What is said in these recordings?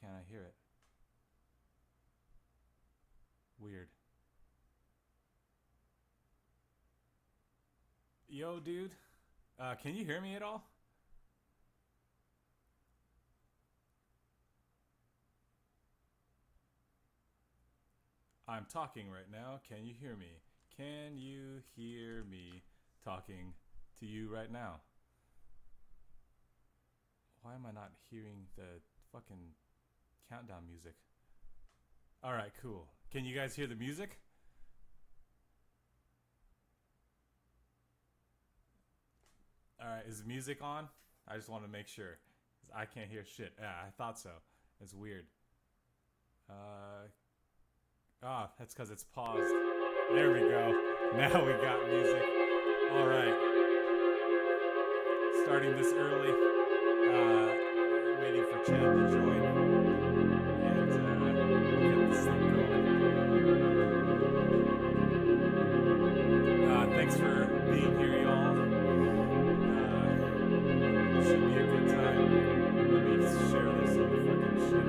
can't I hear it? Weird. Yo, dude. Can you hear me at all? I'm talking right now. Can you hear me? Can you hear me talking to you right now? Why am I not hearing the fucking countdown music? Alright, cool. Can you guys hear the music? Alright, is the music on? I just want to make sure. I can't hear shit. Yeah, I thought so. It's weird. That's because it's paused. There we go. Now we got music. Alright. Starting this early. Waiting for Chad to join. And we'll get this thing going. Thanks for being here, y'all. Should be a good time. Let me share this on the fucking shit.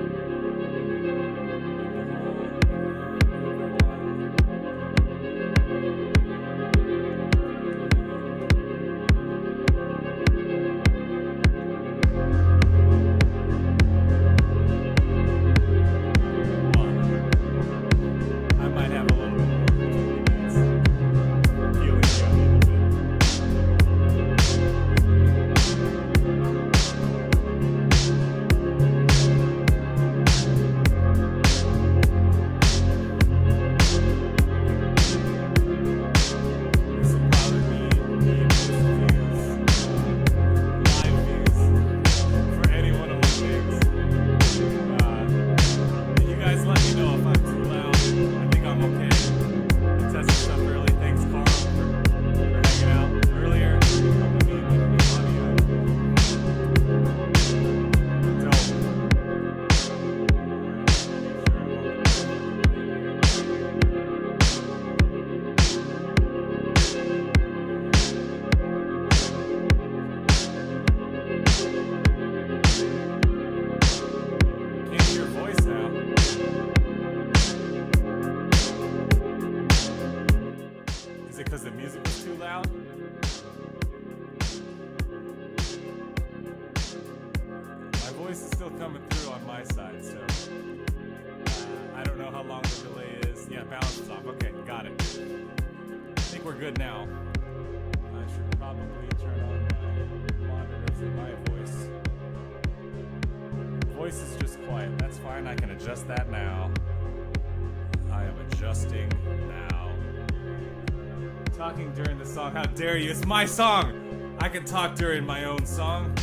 During the song. How dare you? It's my song! I can talk during my own song.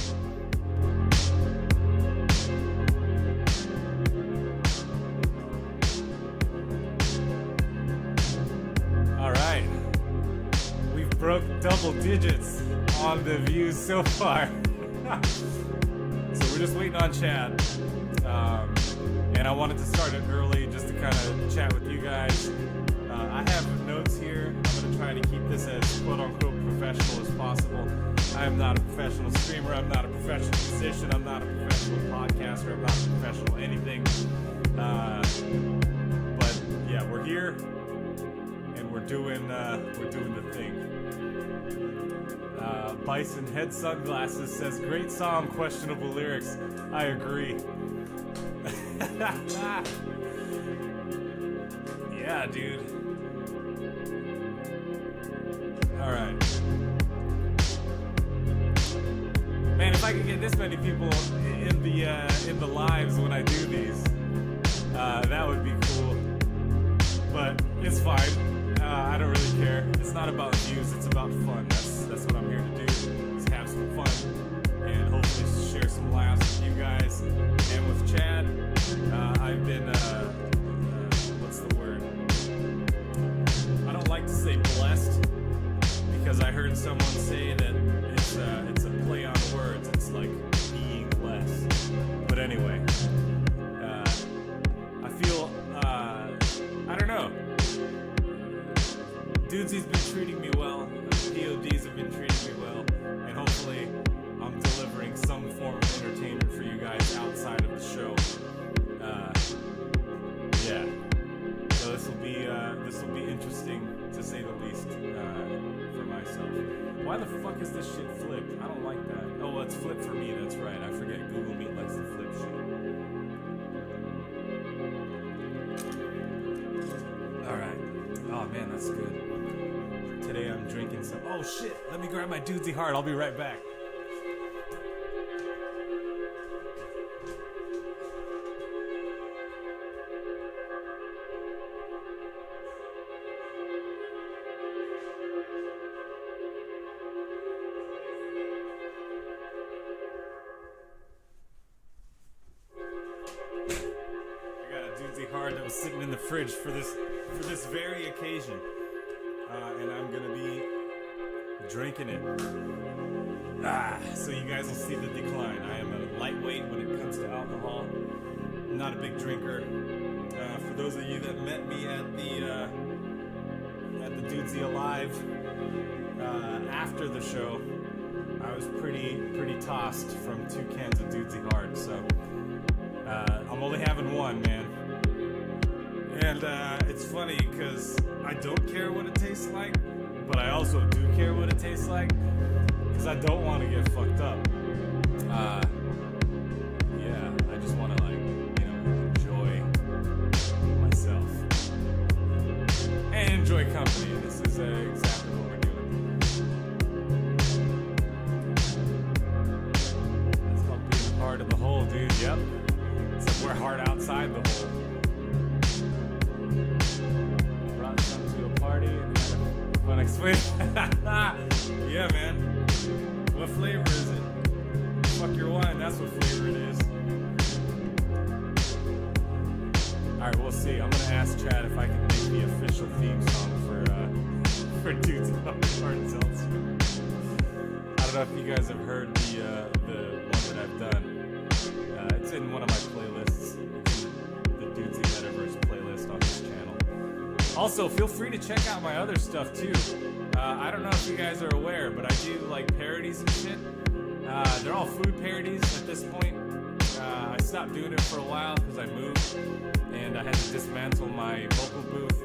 Alright. We've broke double digits on the views so far. So we're just waiting on Chad. And I wanted to start it early just to kind of chat with you guys. I have notes here. I'm going to try to keep this as quote-unquote professional as possible. I am not a professional streamer. I'm not a professional musician. I'm not a professional podcaster. I'm not a professional anything. But yeah, we're here and we're doing the thing. Bison Head Sunglasses says, great song, questionable lyrics. I agree. Yeah, dude. Alright. Man, if I could get this many people in the lives when I do these, that would be cool. But it's fine. I don't really care. It's not about views, it's about fun. That's what I'm here to do. Is have some fun and hopefully share some laughs with you guys and with Chad. I've been what's the word? I don't like to say blessed because I heard someone say that it's a play on words. It's like being blessed. But anyway, I feel I don't know. Dudesy's been treating me well. PODs have been treating me well, and hopefully I'm delivering some form of entertainment for you guys outside of the show. this shit flipped? I don't like that. Oh, well, it's flipped for me. That's right. I forget Google Meet likes to flip shit. All right. Oh man, that's good. Today I'm drinking some. Oh shit! Let me grab my Dudesy Heart. I'll be right back. That was sitting in the fridge for this very occasion, and I'm gonna be drinking it. So you guys will see the decline. I am a lightweight when it comes to alcohol. I'm not a big drinker. For those of you that met me at the Dudesy Alive after the show, I was pretty tossed from 2 cans of Dudesy Hard. So I'm only having one, man. And it's funny because I don't care what it tastes like, but I also do care what it tastes like because I don't want to get fucked up. Yeah, I just want to enjoy myself and enjoy company. This is exactly what we're doing. That's called being part of the whole, dude. Yep. Except we're hard outside the hole. Unexplained. Yeah, man. What flavor is it? Fuck your wine. That's what flavor it is. All right, we'll see. I'm gonna ask Chad if I can make the official theme song for Dudes Hard Seltzer. I don't know if you guys have heard the one that I've done. It's in one of my playlists. It's in the Dudesy Metaverse playlist on this channel. Also, feel free to check out my other stuff too. I don't know if you guys are aware, but I do like parodies and shit. They're all food parodies at this point. I stopped doing it for a while because I moved and I had to dismantle my vocal booth.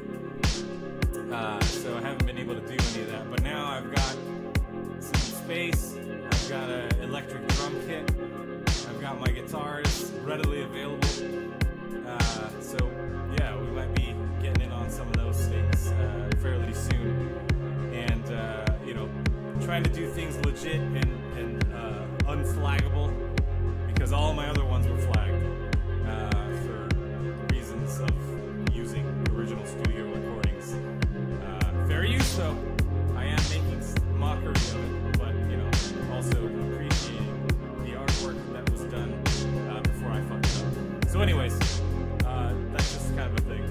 So I haven't been able to do any of that. But now I've got some space. I've got an electric drum kit. I've got my guitars readily available. So yeah, we might be getting in on some of those things fairly soon, and trying to do things legit and unflaggable, because all my other ones were flagged for reasons of using original studio recordings. Fair use though. I am making mockery of it, but also appreciating the artwork that was done before I fucked it up. So anyways, that's just kind of a thing.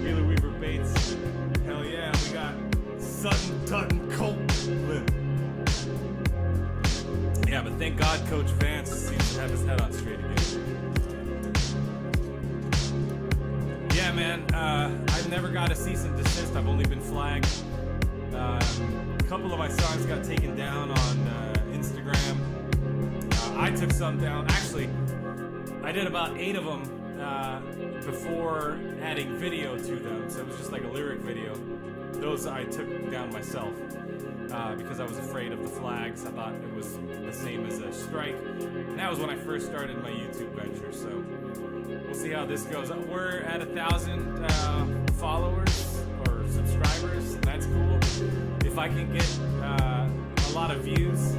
Wheeler Weaver Bates. Hell yeah, we got Sutton Tutton Kultgen. Yeah, but thank God Coach Vance seems to have his head on straight again. Yeah, man, I've never got a cease and desist. I've only been flagged. A couple of my songs got taken down on Instagram. I took some down. Actually, I did about 8 of them before adding video to them, so it was just like a lyric video. Those I took down myself because I was afraid of the flags. I thought it was the same as a strike, and that was when I first started my YouTube venture. So we'll see how this goes. We're at 1,000 followers or subscribers, and that's cool. If I can get a lot of views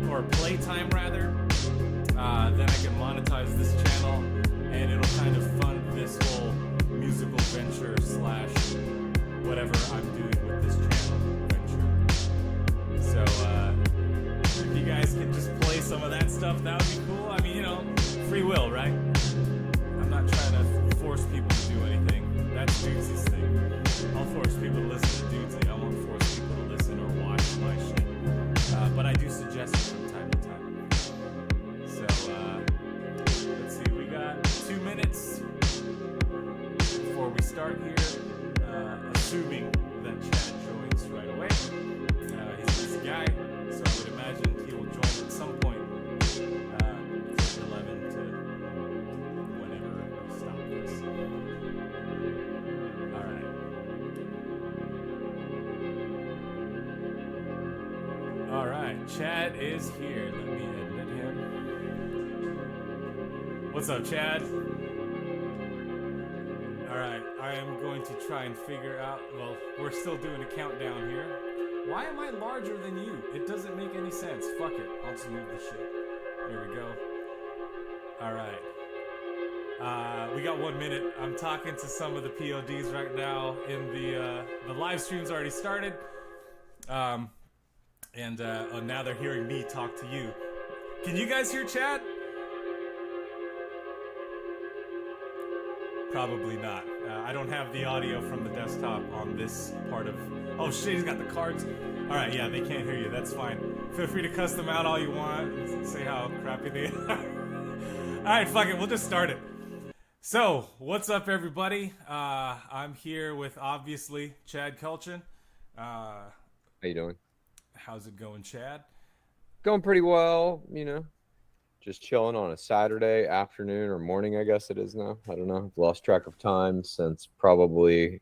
or playtime rather, then I can monetize this channel, and it'll kind of fund this whole musical venture / whatever I'm doing with this channel venture. So if you guys can just play some of that stuff, that would be cool. I mean, free will, right? I'm not trying to force people to do anything. That's Dudesy's thing. I'll force people to listen to Dudesy. I won't force people to listen or watch my shit. But I do suggest it from time to time. So, let's see, we got 2 minutes before we start here, assuming that Chad joins right away. He's this guy, so I would imagine he will join at some point from 11 to right, Chad is here. Let me admit him. What's up, Chad? All right, I am going to try and figure out. Well, we're still doing a countdown here. Why am I larger than you? It doesn't make any sense. Fuck it. I'll just move the shit. Here we go. All right. We got 1 minute. I'm talking to some of the PODs right now. In the live stream's already started. Now they're hearing me talk to you. Can you guys hear Chad? Probably not. I don't have the audio from the desktop on this part of... Oh shit, he's got the cards. Alright, yeah, they can't hear you. That's fine. Feel free to cuss them out all you want and say how crappy they are. Alright, fuck it. We'll just start it. So, what's up, everybody? I'm here with, obviously, Chad Kultgen. How you doing? How's it going, Chad? Going pretty well, just chilling on a Saturday afternoon or morning, I guess it is now. I don't know. I've lost track of time since probably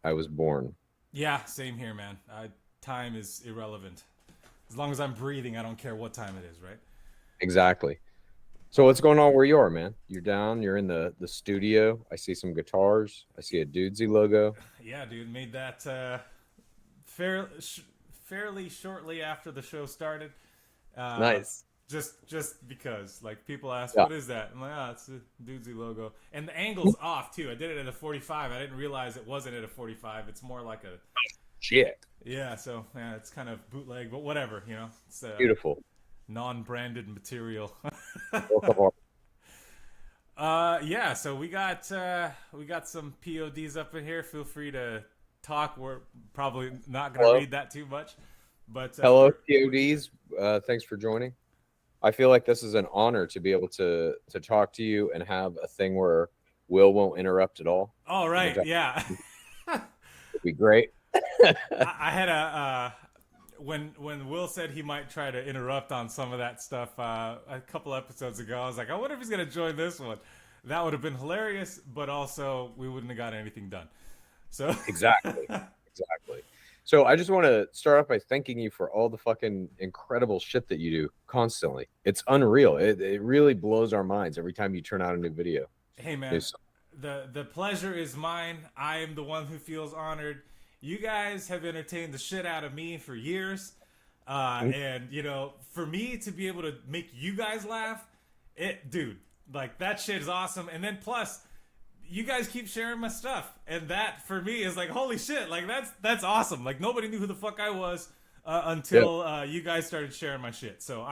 I was born. Yeah, same here, man. Time is irrelevant. As long as I'm breathing, I don't care what time it is, right? Exactly. So what's going on where you are, man? You're down, you're in the studio. I see some guitars. I see a Dudesy logo. Yeah, dude, made that fairly shortly after the show started. Nice. Just because, like, people ask, what is that? I'm like, it's a Dudesy logo. And the angle's off, too. I did it at a 45. I didn't realize it wasn't at a 45. It's more like a... Shit. Yeah, so, yeah, it's kind of bootleg, but whatever, It's beautiful. Non-branded material. Yeah, so we got some PODs up in here. Feel free to talk. We're probably not going to read that too much. But hello, PODs. Thanks for joining. I feel like this is an honor to be able to talk to you and have a thing where Will won't interrupt at all. All right, yeah. It'd be great. I had when Will said he might try to interrupt on some of that stuff a couple episodes ago, I was like, I wonder if he's going to join this one. That would have been hilarious, but also we wouldn't have got anything done. So Exactly. So I just want to start off by thanking you for all the fucking incredible shit that you do constantly. It's unreal. It really blows our minds every time you turn out a new video. Hey, man, the pleasure is mine. I am the one who feels honored. You guys have entertained the shit out of me for years. And, for me to be able to make you guys laugh, dude, like, that shit is awesome. And then plus... you guys keep sharing my stuff, and that for me is like, holy shit, like that's awesome. Like, nobody knew who the fuck I was until you guys started sharing my shit. So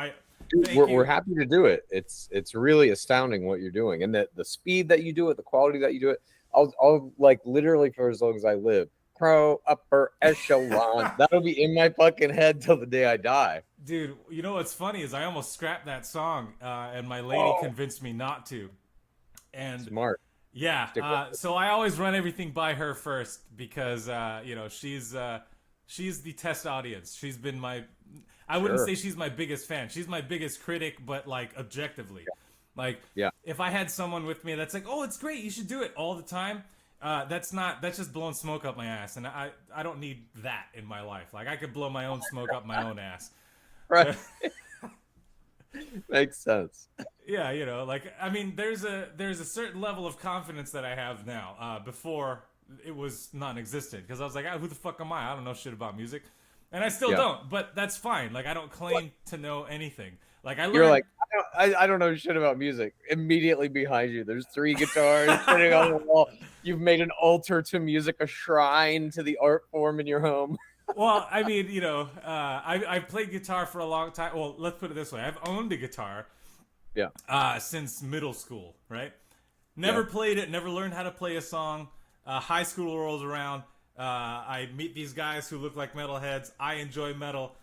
we're happy to do it. It's really astounding what you're doing, and the speed that you do it, the quality that you do it. I'll like literally for as long as I live, pro upper echelon. That'll be in my fucking head till the day I die. Dude, you know what's funny is I almost scrapped that song, and my lady convinced me not to. And smart. Yeah, so I always run everything by her first because, she's the test audience. She's been I wouldn't say she's my biggest fan. She's my biggest critic, but, like, objectively. Yeah. Like, if I had someone with me that's like, oh, it's great, you should do it all the time, that's just blowing smoke up my ass. And I don't need that in my life. Like, I could blow my own smoke up my own ass. Right. Makes sense. Yeah, I mean, there's a certain level of confidence that I have now. Before it was non-existent because I was like, who the fuck am I? I don't know shit about music, and I still don't. But that's fine. Like, I don't claim to know anything. Like, you're like, I don't know shit about music. Immediately behind you, there's 3 guitars sitting on the wall. You've made an altar to music, a shrine to the art form in your home. Well, I mean, I've played guitar for a long time. Well, let's put it this way: I've owned a guitar. Yeah. Since middle school, right? Never played it, never learned how to play a song. High school rolls around. I meet these guys who look like metalheads. I enjoy metal.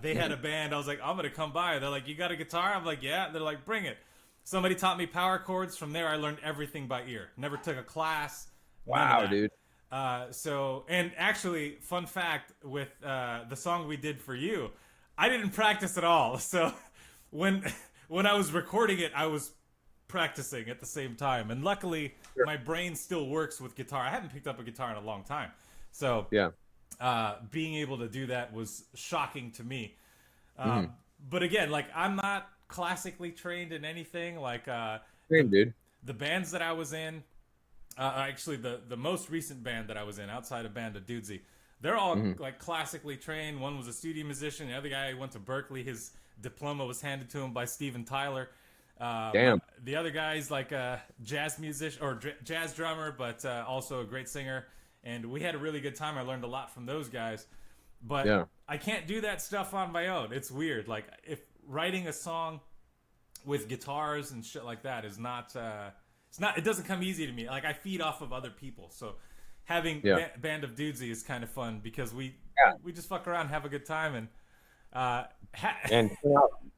They had a band. I was like, I'm going to come by. They're like, you got a guitar? I'm like, yeah. They're like, bring it. Somebody taught me power chords. From there, I learned everything by ear. Never took a class. Wow, dude. And actually, fun fact with the song we did for you, I didn't practice at all. So when I was recording it, I was practicing at the same time. And luckily, my brain still works with guitar. I haven't picked up a guitar in a long time. So being able to do that was shocking to me. Mhm. But again, like I'm not classically trained in anything. Like Same, the dude. the bands that I was in, actually the most recent band that I was in outside of Band of Dudesy, they're all Mhm. like classically trained. One was a studio musician. The other guy went to Berkeley. His diploma was handed to him by Steven Tyler. Damn. The other guy's like a jazz musician or jazz drummer, but also a great singer. And we had a really good time. I learned a lot from those guys. But Yeah. I can't do that stuff on my own. It's weird. Like if writing a song with guitars and shit like that is not it's not it doesn't come easy to me. Like I feed off of other people. So having Yeah. Band of Dudesy is kind of fun because Yeah. we just fuck around, have a good time, and And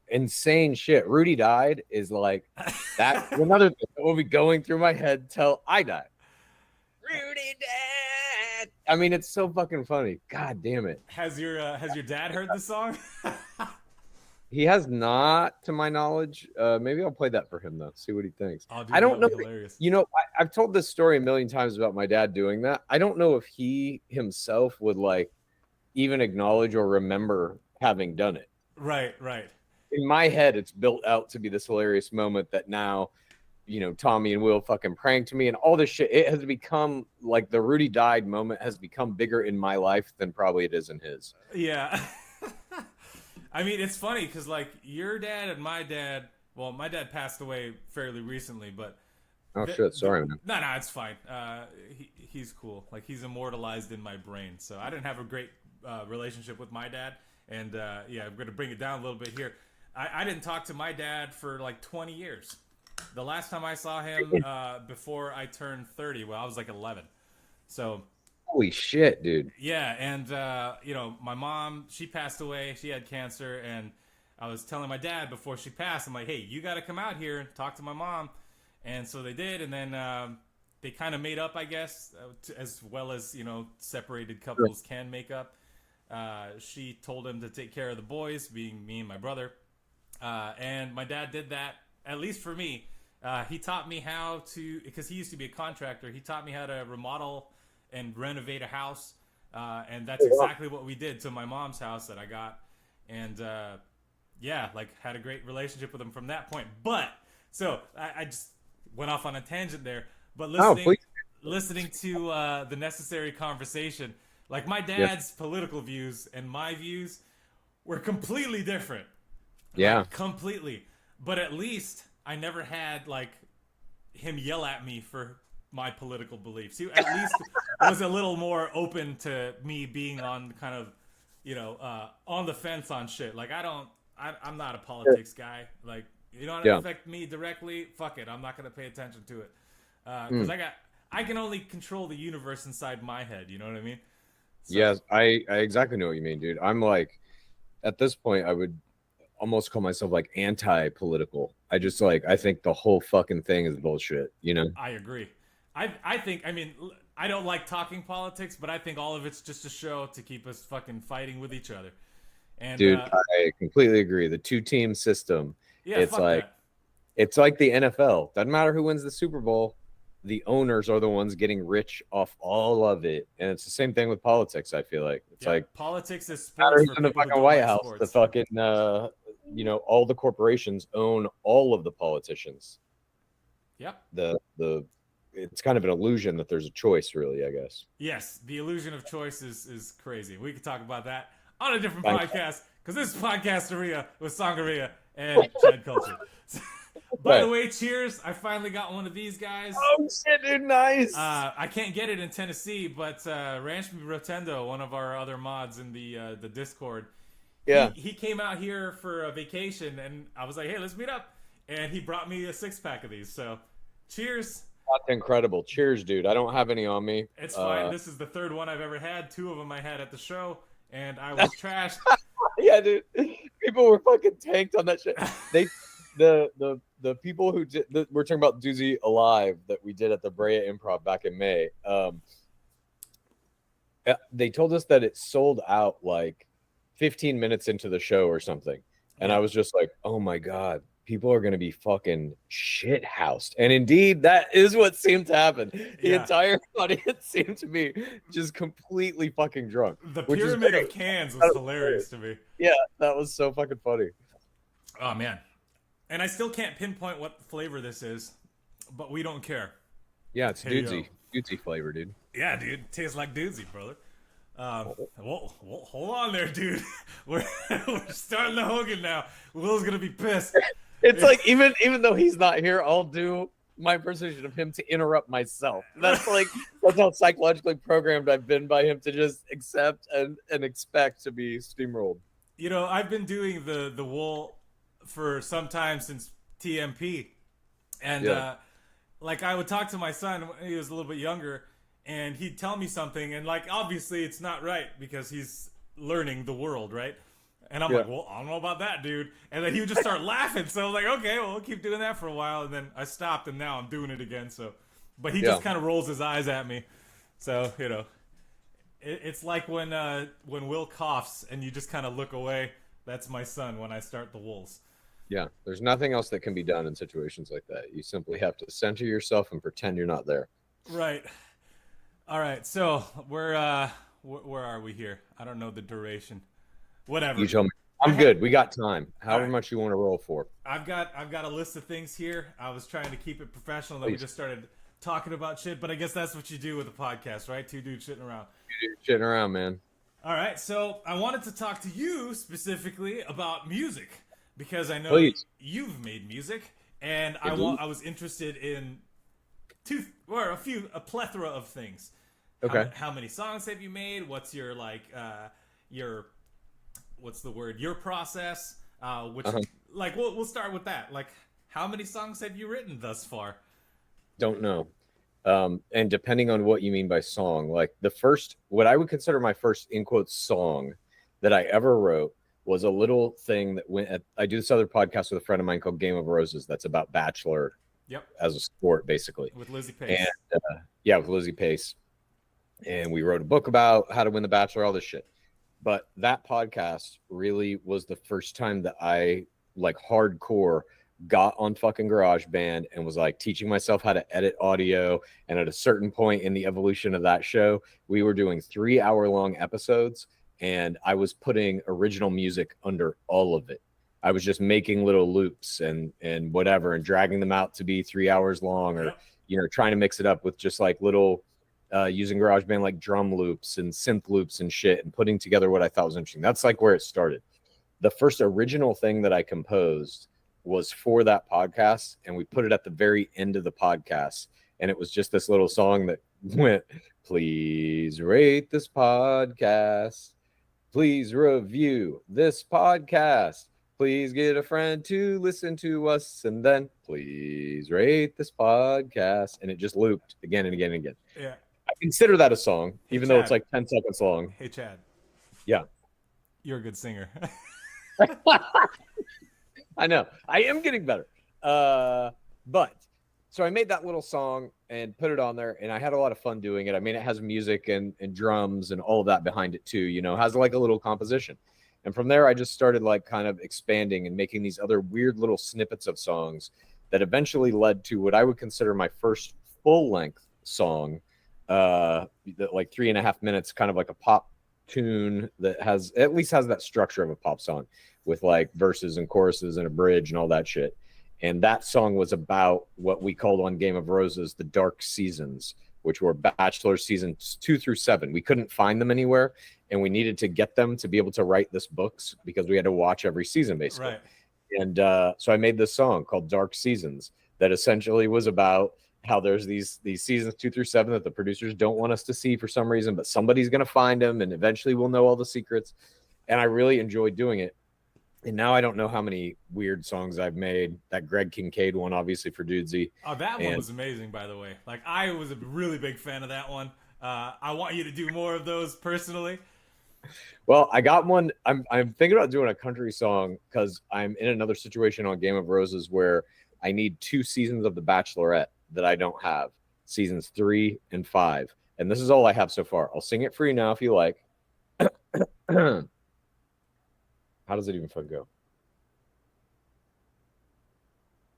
insane shit. Rudy died is like that. Another thing that will be going through my head till I die. Rudy died. I mean, it's so fucking funny. God damn it. has your dad heard the song? He has not, to my knowledge. Maybe I'll play that for him though. See what he thinks. Oh, dude, I don't know. that'd be hilarious. You know, I've told this story a million times about my dad doing that. I don't know if he himself would like even acknowledge or remember having done it. Right. In my head, it's built out to be this hilarious moment that now, you know, Tommy and Will fucking pranked me and all this shit. It has become like the Rudy died moment has become bigger in my life than probably it is in his. Yeah. I mean, it's funny because like your dad and my dad. Well, my dad passed away fairly recently, but Oh shit, sorry, man. no, it's fine. He's cool. Like he's immortalized in my brain. So I didn't have a great relationship with my dad, and yeah, I'm gonna bring it down a little bit here. I didn't talk to my dad for like 20 years. The last time I saw him before I turned 30, well, I was like 11. So Holy shit, dude. yeah, and you know, my mom, she passed away. She had cancer, and I was telling my dad before she passed, I'm like, hey, you got to come out here and talk to my mom. And so they did, and then they kind of made up, I guess, as well as, you know, separated couples can make up. She told him to take care of the boys, being me and my brother. And my dad did that, at least for me. He taught me how to, because he used to be a contractor, he taught me how to remodel and renovate a house. And that's exactly what we did to my mom's house that I got. And yeah, like had a great relationship with him from that point. But, so I just went off on a tangent there. But listening to the necessary conversation, like my dad's political views and my views were completely different. Yeah. Like, completely. But at least I never had like him yell at me for my political beliefs. He at least was a little more open to me being on kind of, you know, on the fence on shit. Like I'm not a politics guy. Like you don't affect me directly. Fuck it. I'm not gonna pay attention to it because I can only control the universe inside my head. You know what I mean? So, yes, I exactly know what you mean, dude. I'm like, at this point, I would almost call myself like anti-political. I just like, I think the whole fucking thing is bullshit, you know? I agree. I think, I mean, I don't like talking politics, but I think all of it's just a show to keep us fucking fighting with each other. And Dude, I completely agree. The two-team system, yeah, it's fuck like that. it's like the NFL. Doesn't matter who wins the Super Bowl. The owners are the ones getting rich off all of it. And it's the same thing with politics, I feel like. It's like politics is matter sports who's for in the people who fucking don't White like House. sports. The fucking you know, all the corporations own all of the politicians. Yep. The it's kind of an illusion that there's a choice, really, I guess. Yes, the illusion of choice is crazy. We could talk about that on a different Thanks. podcast because this is Podcast-arrhea with Song-arrhea and Chad Culture. By the way, cheers. I finally got one of these guys. Oh shit, dude, nice. I can't get it in Tennessee, but Ranch Rotendo, one of our other mods in the Discord, he came out here for a vacation, and I was like, hey, let's meet up. And he brought me a 6-pack of these. So, cheers. That's incredible. Cheers, dude. I don't have any on me. It's fine. This is the third one I've ever had. 2 of them I had at the show, and I was trashed. Yeah, dude. People were fucking tanked on that shit. The people who did we're talking about Doozy Alive that we did at the Brea Improv back in May. They told us that it sold out like 15 minutes into the show or something. And I was just like, oh my God, people are going to be fucking shit housed. And indeed, that is what seemed to happen. The entire audience seemed to be just completely fucking drunk. The pyramid of cans was hilarious to me. Yeah, that was so fucking funny. Oh, man. And I still can't pinpoint what flavor this is, but we don't care. Yeah, it's dudesy. Dudesy flavor, dude. Yeah, dude. Tastes like dudesy, brother. Well, hold on there, dude. We're starting the Hogan now. Will's going to be pissed. It's like even though he's not here, I'll do my impersonation of him to interrupt myself. That's how psychologically programmed I've been by him to just accept and expect to be steamrolled. You know, I've been doing the wool for some time since TMP, and like I would talk to my son when he was a little bit younger, and he'd tell me something, and like obviously it's not right because he's learning the world, right? And I'm like, well, I don't know about that, dude. And then he would just start laughing. So I was like, okay, well, we'll keep doing that for a while. And then I stopped, and now I'm doing it again. So, but he just kind of rolls his eyes at me. So, you know, it's like when Will coughs and you just kind of look away. That's my son when I start the wolves. Yeah, there's nothing else that can be done in situations like that. You simply have to center yourself and pretend you're not there. Right. All right. So where are we here? I don't know the duration. Whatever. You tell me. I'm good. We got time. However much you want to roll for. I've got a list of things here. I was trying to keep it professional. Then we just started talking about shit. But I guess that's what you do with a podcast, right? Two dudes shitting around. Shitting around, man. All right. So I wanted to talk to you specifically about music because I know you've made music, and I was interested in a plethora of things. Okay. How many songs have you made? What's your your process? We'll start with that. Like, how many songs have you written thus far? Don't know. And depending on what you mean by song, like what I would consider my first in quotes song that I ever wrote was a little thing that I do this other podcast with a friend of mine called Game of Roses. That's about Bachelor as a sport, basically. With Lizzie Pace. And, with Lizzie Pace. And we wrote a book about how to win the Bachelor, all this shit. But that podcast really was the first time that I like hardcore got on fucking GarageBand and was like teaching myself how to edit audio. And at a certain point in the evolution of that show, we were doing 3-hour-long episodes, and I was putting original music under all of it. I was just making little loops and whatever and dragging them out to be 3 hours long, or trying to mix it up with just like little using GarageBand like drum loops and synth loops and shit, and putting together what I thought was interesting. That's like where it started. The first original thing that I composed was for that podcast, and we put it at the very end of the podcast, and it was just this little song that went, please rate this podcast, please review this podcast, please get a friend to listen to us, and then please rate this podcast. And it just looped again and again and again. Yeah. I consider that a song, even though it's like 10 seconds long. Hey, Chad. Yeah. You're a good singer. I know. I am getting better. But so I made that little song and put it on there, and I had a lot of fun doing it. I mean, it has music and drums and all of that behind it too, it has like a little composition. And from there, I just started like kind of expanding and making these other weird little snippets of songs that eventually led to what I would consider my first full-length song, that like 3.5 minutes, kind of like a pop tune that at least has that structure of a pop song with like verses and choruses and a bridge and all that shit. And that song was about what we called on Game of Roses the dark seasons, which were Bachelor seasons 2 through 7. We couldn't find them anywhere, and we needed to get them to be able to write this books because we had to watch every season basically. Right. And so I made this song called Dark Seasons that essentially was about how there's these seasons 2 through 7 that the producers don't want us to see for some reason, but somebody's going to find them, and eventually we'll know all the secrets. And I really enjoyed doing it. And now I don't know how many weird songs I've made. That Greg Kincaid one, obviously, for Dudesy. Oh, that one was amazing, by the way. Like, I was a really big fan of that one. I want you to do more of those personally. Well, I got one. I'm thinking about doing a country song because I'm in another situation on Game of Roses where I need 2 seasons of The Bachelorette that I don't have, seasons 3 and 5. And this is all I have so far. I'll sing it for you now if you like. How does it even fucking go?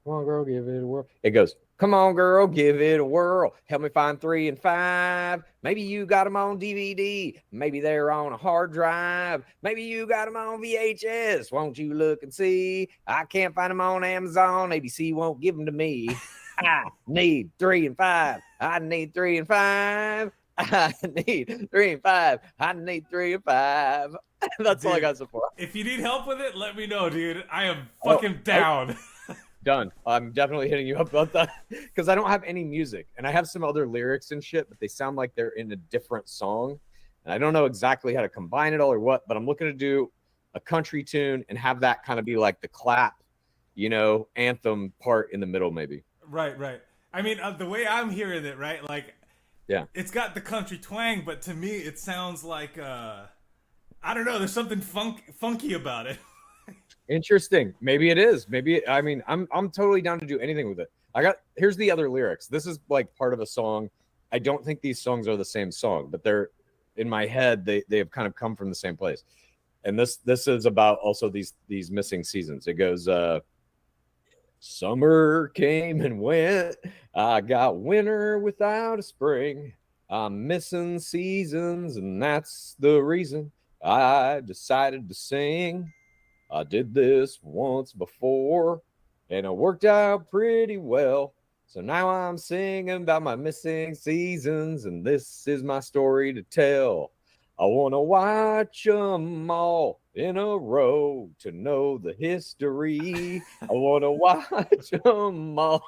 Come on, girl, give it a whirl. It goes, come on, girl, give it a whirl. Help me find 3 and 5. Maybe you got them on DVD. Maybe they're on a hard drive. Maybe you got them on VHS. Won't you look and see? I can't find them on Amazon. ABC won't give them to me. I need 3 and 5. I need 3 and 5. I need 3 and 5. I need 3 and 5. That's Dude, all I got so far. If you need help with it, let me know, dude. I am fucking down. Done. I'm definitely hitting you up about that because I don't have any music and I have some other lyrics and shit, but they sound like they're in a different song. And I don't know exactly how to combine it all or what, but I'm looking to do a country tune and have that kind of be like the clap, anthem part in the middle, maybe. Right. I mean, the way I'm hearing it, right? Like, yeah, it's got the country twang, but to me, it sounds like, I don't know. There's something funky about it. Interesting. Maybe it is. I'm totally down to do anything with it. Here's the other lyrics. This is like part of a song. I don't think these songs are the same song, but they're in my head. They have kind of come from the same place. And this is about also these missing seasons. It goes, summer came and went. I got winter without a spring. I'm missing seasons, and that's the reason I decided to sing. I did this once before, and it worked out pretty well. So now I'm singing about my missing seasons, and this is my story to tell. I want to watch them all in a row to know the history. I want to watch them all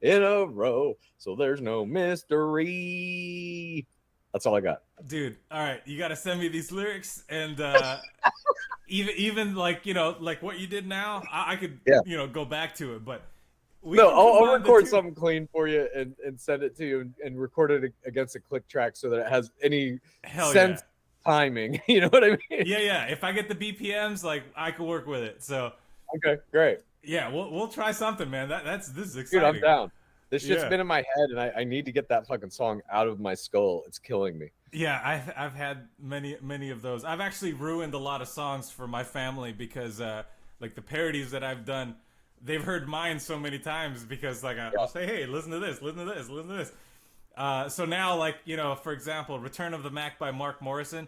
in a row so there's no mystery. That's all I got. Dude, all right. You got to send me these lyrics and even like, like what you did now, I could, go back to it. But I'll record something clean for you and send it to you and record it against a click track so that it has any sense timing. You know what I mean? Yeah. If I get the BPMs, like I could work with it. So okay, great. Yeah, we'll try something, man. This is exciting. Dude, I'm down. This shit's been in my head, and I need to get that fucking song out of my skull. It's killing me. Yeah, I've had many of those. I've actually ruined a lot of songs for my family because like the parodies that I've done, they've heard mine so many times because like I'll say, hey, listen to this. So now, like, for example, Return of the Mac by Mark Morrison,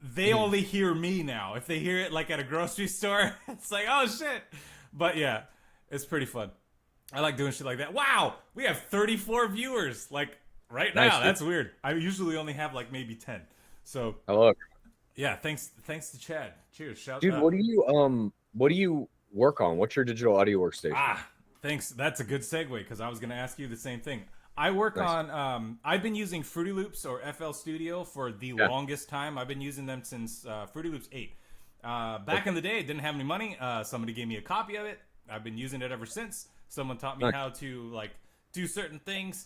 they only hear me now. If they hear it like at a grocery store, it's like, oh shit. But yeah, it's pretty fun. I like doing shit like that. Wow, we have 34 viewers like right now. Nice, that's weird. I usually only have like maybe 10. So hello. Yeah, thanks to Chad. Cheers. Shout Dude, what do you work on? What's your digital audio workstation? Thanks. That's a good segue because I was going to ask you the same thing. I work on I've been using Fruity Loops or FL Studio for the longest time. I've been using them since Fruity Loops 8. Back in the day, didn't have any money. Somebody gave me a copy of it. I've been using it ever since. Someone taught me how to like do certain things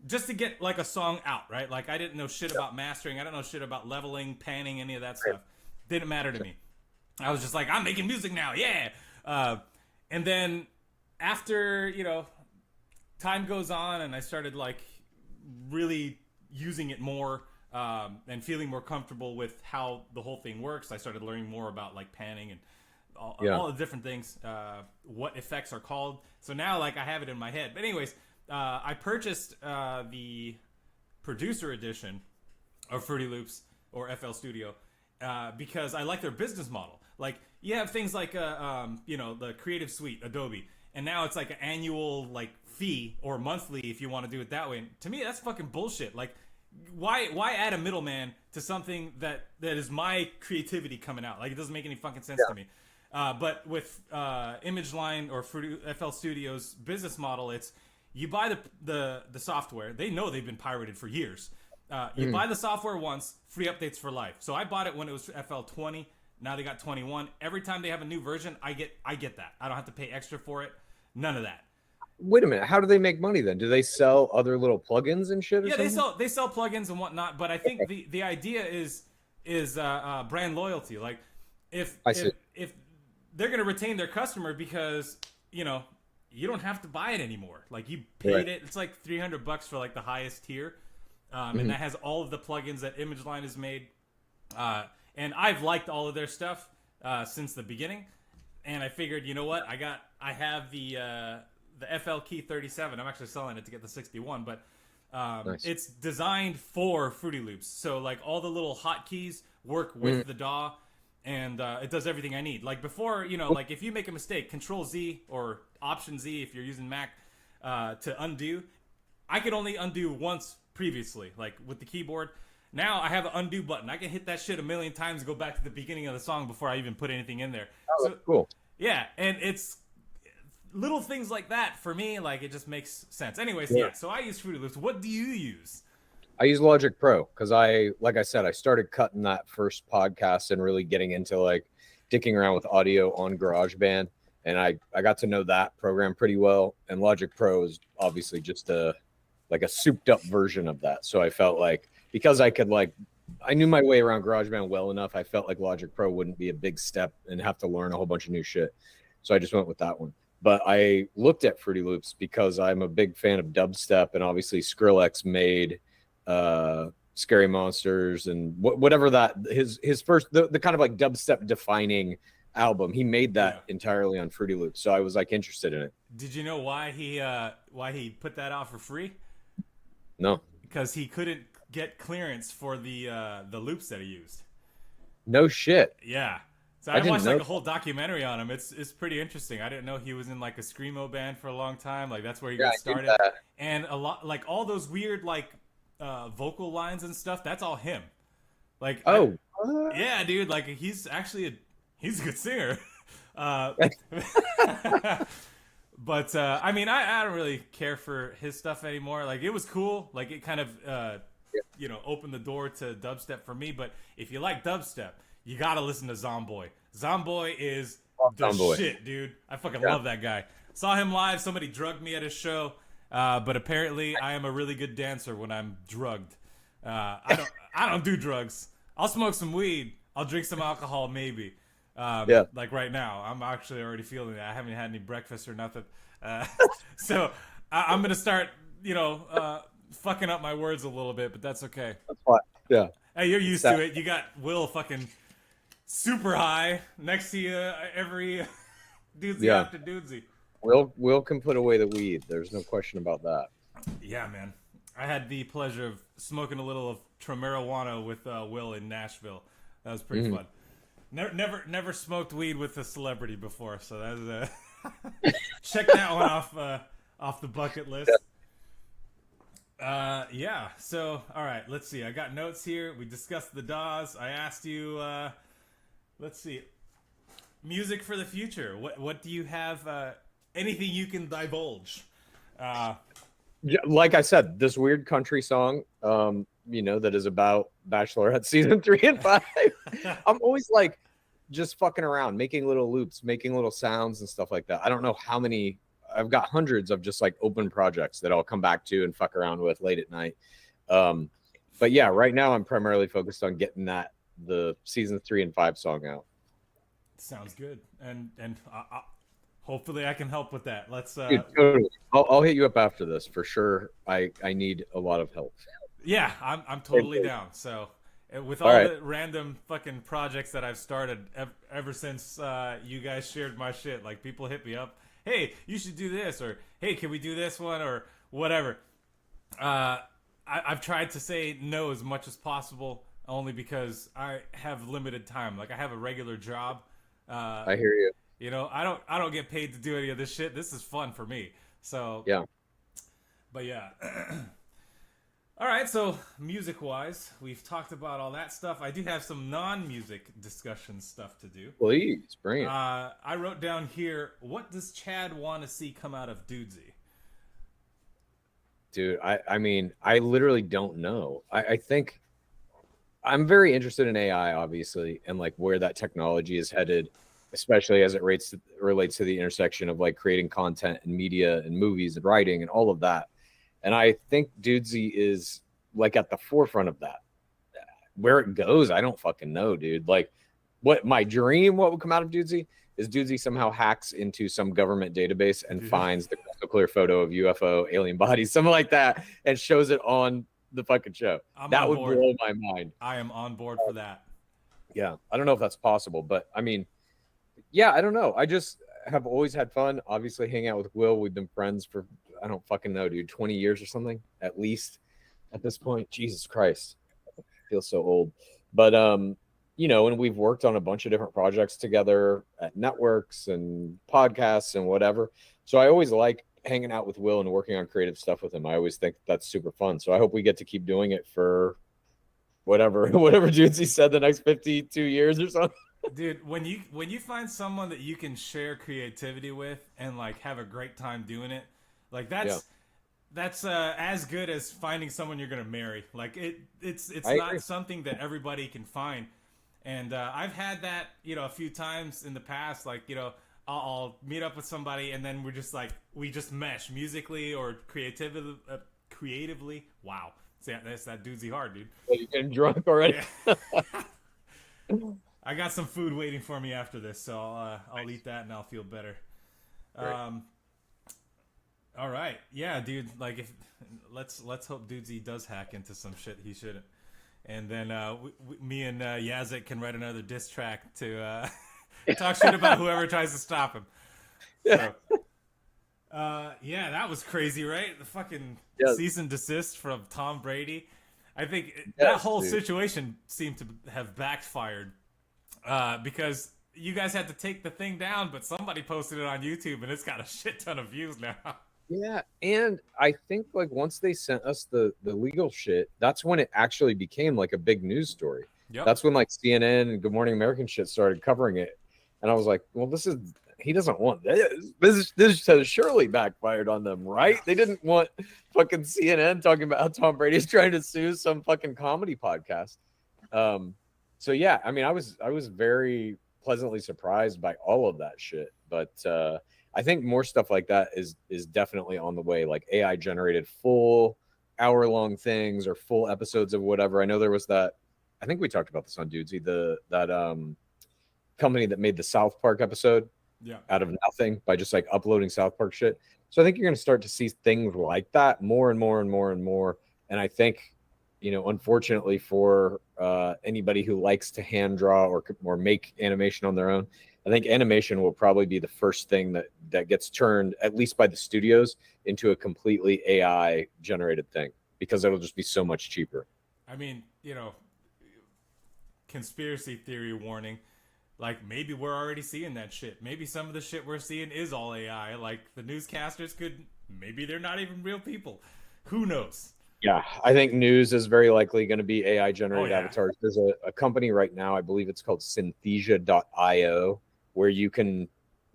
just to get like a song out, right? Like I didn't know shit about mastering. I didn't know shit about leveling, panning, any of that stuff. Didn't matter to me. I was just like, I'm making music now. Yeah. And then after, time goes on and I started like really using it more and feeling more comfortable with how the whole thing works. I started learning more about like panning and all the different things, what effects are called. So now like I have it in my head. But anyways, I purchased the producer edition of Fruity Loops or FL Studio because I like their business model. Like you have things like the Creative Suite, Adobe, and now it's like an annual like fee or monthly if you want to do it that way. And to me, that's fucking bullshit. Like why add a middleman to something that is my creativity coming out? Like it doesn't make any fucking sense to me. But with ImageLine or FL Studio's business model, it's you buy the software. They know they've been pirated for years. You buy the software once, free updates for life. So I bought it when it was FL 20. Now they got 21. Every time they have a new version, I get that. I don't have to pay extra for it. None of that. Wait a minute. How do they make money then? Do they sell other little plugins and shit? Yeah, they sell plugins and whatnot. But I think the idea is brand loyalty. Like if they're going to retain their customer because, you don't have to buy it anymore. Like you paid it. It's like $300 for like the highest tier. And that has all of the plugins that ImageLine has made. And I've liked all of their stuff since the beginning. And I figured, you know what? I have the the FL Key 37. I'm actually selling it to get the 61, but Nice. it's designed for Fruity Loops. So like all the little hotkeys work with the DAW, and it does everything I need. Like before, you know, like if you make a mistake, Control Z or Option Z if you're using Mac to undo, I could only undo once previously, like with the keyboard. Now I have an undo button. I can hit that shit a million times and go back to the beginning of the song before I even put anything in there. Oh, So, cool. yeah, and it's little things like that for me, like it just makes sense. Anyways, yeah, so I use Fruity Loops. What do you use? I use Logic Pro because like I said, I started cutting that first podcast and really getting into like dicking around with audio on GarageBand. And I got to know that program pretty well. And Logic Pro is obviously just like a souped up version of that. So I felt like because I knew my way around GarageBand well enough, I felt like Logic Pro wouldn't be a big step and have to learn a whole bunch of new shit. So I just went with that one. But I looked at Fruity Loops because I'm a big fan of dubstep, and obviously Skrillex made Scary Monsters and whatever that his first the kind of like dubstep defining album. He made that entirely on Fruity Loops, so I was like interested in it. Did you know why he put that out for free? No. Because he couldn't get clearance for the loops that he used. No shit. Yeah. So I watched like a whole documentary on him. It's pretty interesting. I didn't know he was in like a screamo band for a long time. Like that's where he got started. And a lot like all those weird like vocal lines and stuff. That's all him. Like yeah, dude. Like he's actually he's a good singer. But I mean, I don't really care for his stuff anymore. Like it was cool. Like it kind of you know opened the door to dubstep for me. But if you like dubstep, you gotta listen to Zomboy. Zomboy is the shit, dude. I fucking love that guy. Saw him live. Somebody drugged me at his show, but apparently I am a really good dancer when I'm drugged. I don't do drugs. I'll smoke some weed. I'll drink some alcohol, maybe. Like right now, I'm actually already feeling it. I haven't had any breakfast or nothing. So I'm gonna start, you know, fucking up my words a little bit, but that's okay. That's fine. Yeah. Hey, you're used to it. You got Will fucking super high next to you every doozy after doozy. Will can put away the weed. There's no question about that. Yeah, man. I had the pleasure of smoking a little of marijuana with Will in Nashville. That was pretty fun. Never smoked weed with a celebrity before, so that was check that one off the bucket list. Yeah. So all right, let's see. I got notes here. We discussed the DAWs. I asked you. Let's see. Music for the future. What do you have? Anything you can divulge? Like I said, this weird country song, you know, that is about Bachelorette season 3 and 5. I'm always like just fucking around, making little loops, making little sounds and stuff like that. I don't know how many. I've got hundreds of just like open projects that I'll come back to and fuck around with late at night. But yeah, right now I'm primarily focused on getting the season 3 and 5 song out. Sounds good, and hopefully I can help with that. Let's. Dude, totally. I'll hit you up after this for sure. I need a lot of help. Yeah, I'm totally down. So with all the random fucking projects that I've started ever since you guys shared my shit, like people hit me up, hey, you should do this, or hey, can we do this one, or whatever. I've tried to say no as much as possible, only because I have limited time. Like I have a regular job. I hear you. You know, I don't get paid to do any of this shit. This is fun for me. So yeah. But yeah. All right, so music-wise, we've talked about all that stuff. I do have some non-music discussion stuff to do. Please, bring it. I wrote down here, what does Chad want to see come out of Dudesy? Dude, I mean, I literally don't know. I think I'm very interested in AI, obviously, and like where that technology is headed, especially as it relates to the intersection of like creating content and media and movies and writing and all of that. And I think Dudesy is like at the forefront of that. Where it goes, I don't fucking know, dude. Like what would come out of Dudesy is Dudesy somehow hacks into some government database and finds the crystal clear photo of UFO alien bodies, something like that, and shows it on the fucking show. That would blow my mind. I am on board for that. Yeah. I don't know if that's possible, but I mean, yeah, I don't know. have always had fun. Obviously, hanging out with Will. We've been friends for, I don't fucking know, dude, 20 years or something at least at this point. Jesus Christ, I feel so old. But and we've worked on a bunch of different projects together at networks and podcasts and whatever. So I always like hanging out with Will and working on creative stuff with him. I always think that's super fun. So I hope we get to keep doing it for whatever Juicy said, the next 52 years or something. Dude, when you find someone that you can share creativity with and like have a great time doing it, like that's as good as finding someone you're gonna marry. Like it's not agree. something that everybody can find. And I've had that, a few times in the past. Like, I'll meet up with somebody and then we just mesh musically or creatively. Wow, that's that doozy hard, dude. You're getting drunk already. Yeah. I got some food waiting for me after this, so I'll eat that and I'll feel better. All right, yeah, dude. Like, let's hope Dudesy does hack into some shit he shouldn't, and then me and Yazek can write another diss track to talk shit about whoever tries to stop him. So, yeah, that was crazy, right? The fucking cease and desist from Tom Brady. I think that whole situation seemed to have backfired. Because you guys had to take the thing down, but somebody posted it on YouTube and it's got a shit ton of views now. Yeah, and I think like once they sent us the legal shit, that's when it actually became like a big news story. Yep. That's when like CNN and Good Morning American shit started covering it, and I was like, well, he doesn't want this. This has surely backfired on them, right? They didn't want fucking CNN talking about how Tom Brady's trying to sue some fucking comedy podcast. So yeah, I mean, I was very pleasantly surprised by all of that shit, but I think more stuff like that is definitely on the way, like AI generated full hour-long things or full episodes of whatever. I know there was that, I think we talked about this on Dudesy, that company that made the South Park episode out of nothing by just like uploading South Park shit. So I think you're going to start to see things like that more and more and more and more. And I think, unfortunately for anybody who likes to hand draw or make animation on their own, I think animation will probably be the first thing that gets turned, at least by the studios, into a completely AI generated thing, because it'll just be so much cheaper. I mean, conspiracy theory warning. Like, maybe we're already seeing that shit. Maybe some of the shit we're seeing is all AI. Like, the newscasters maybe they're not even real people. Who knows? Yeah, I think news is very likely going to be AI generated avatars. There's a company right now, I believe it's called Synthesia.io, where you can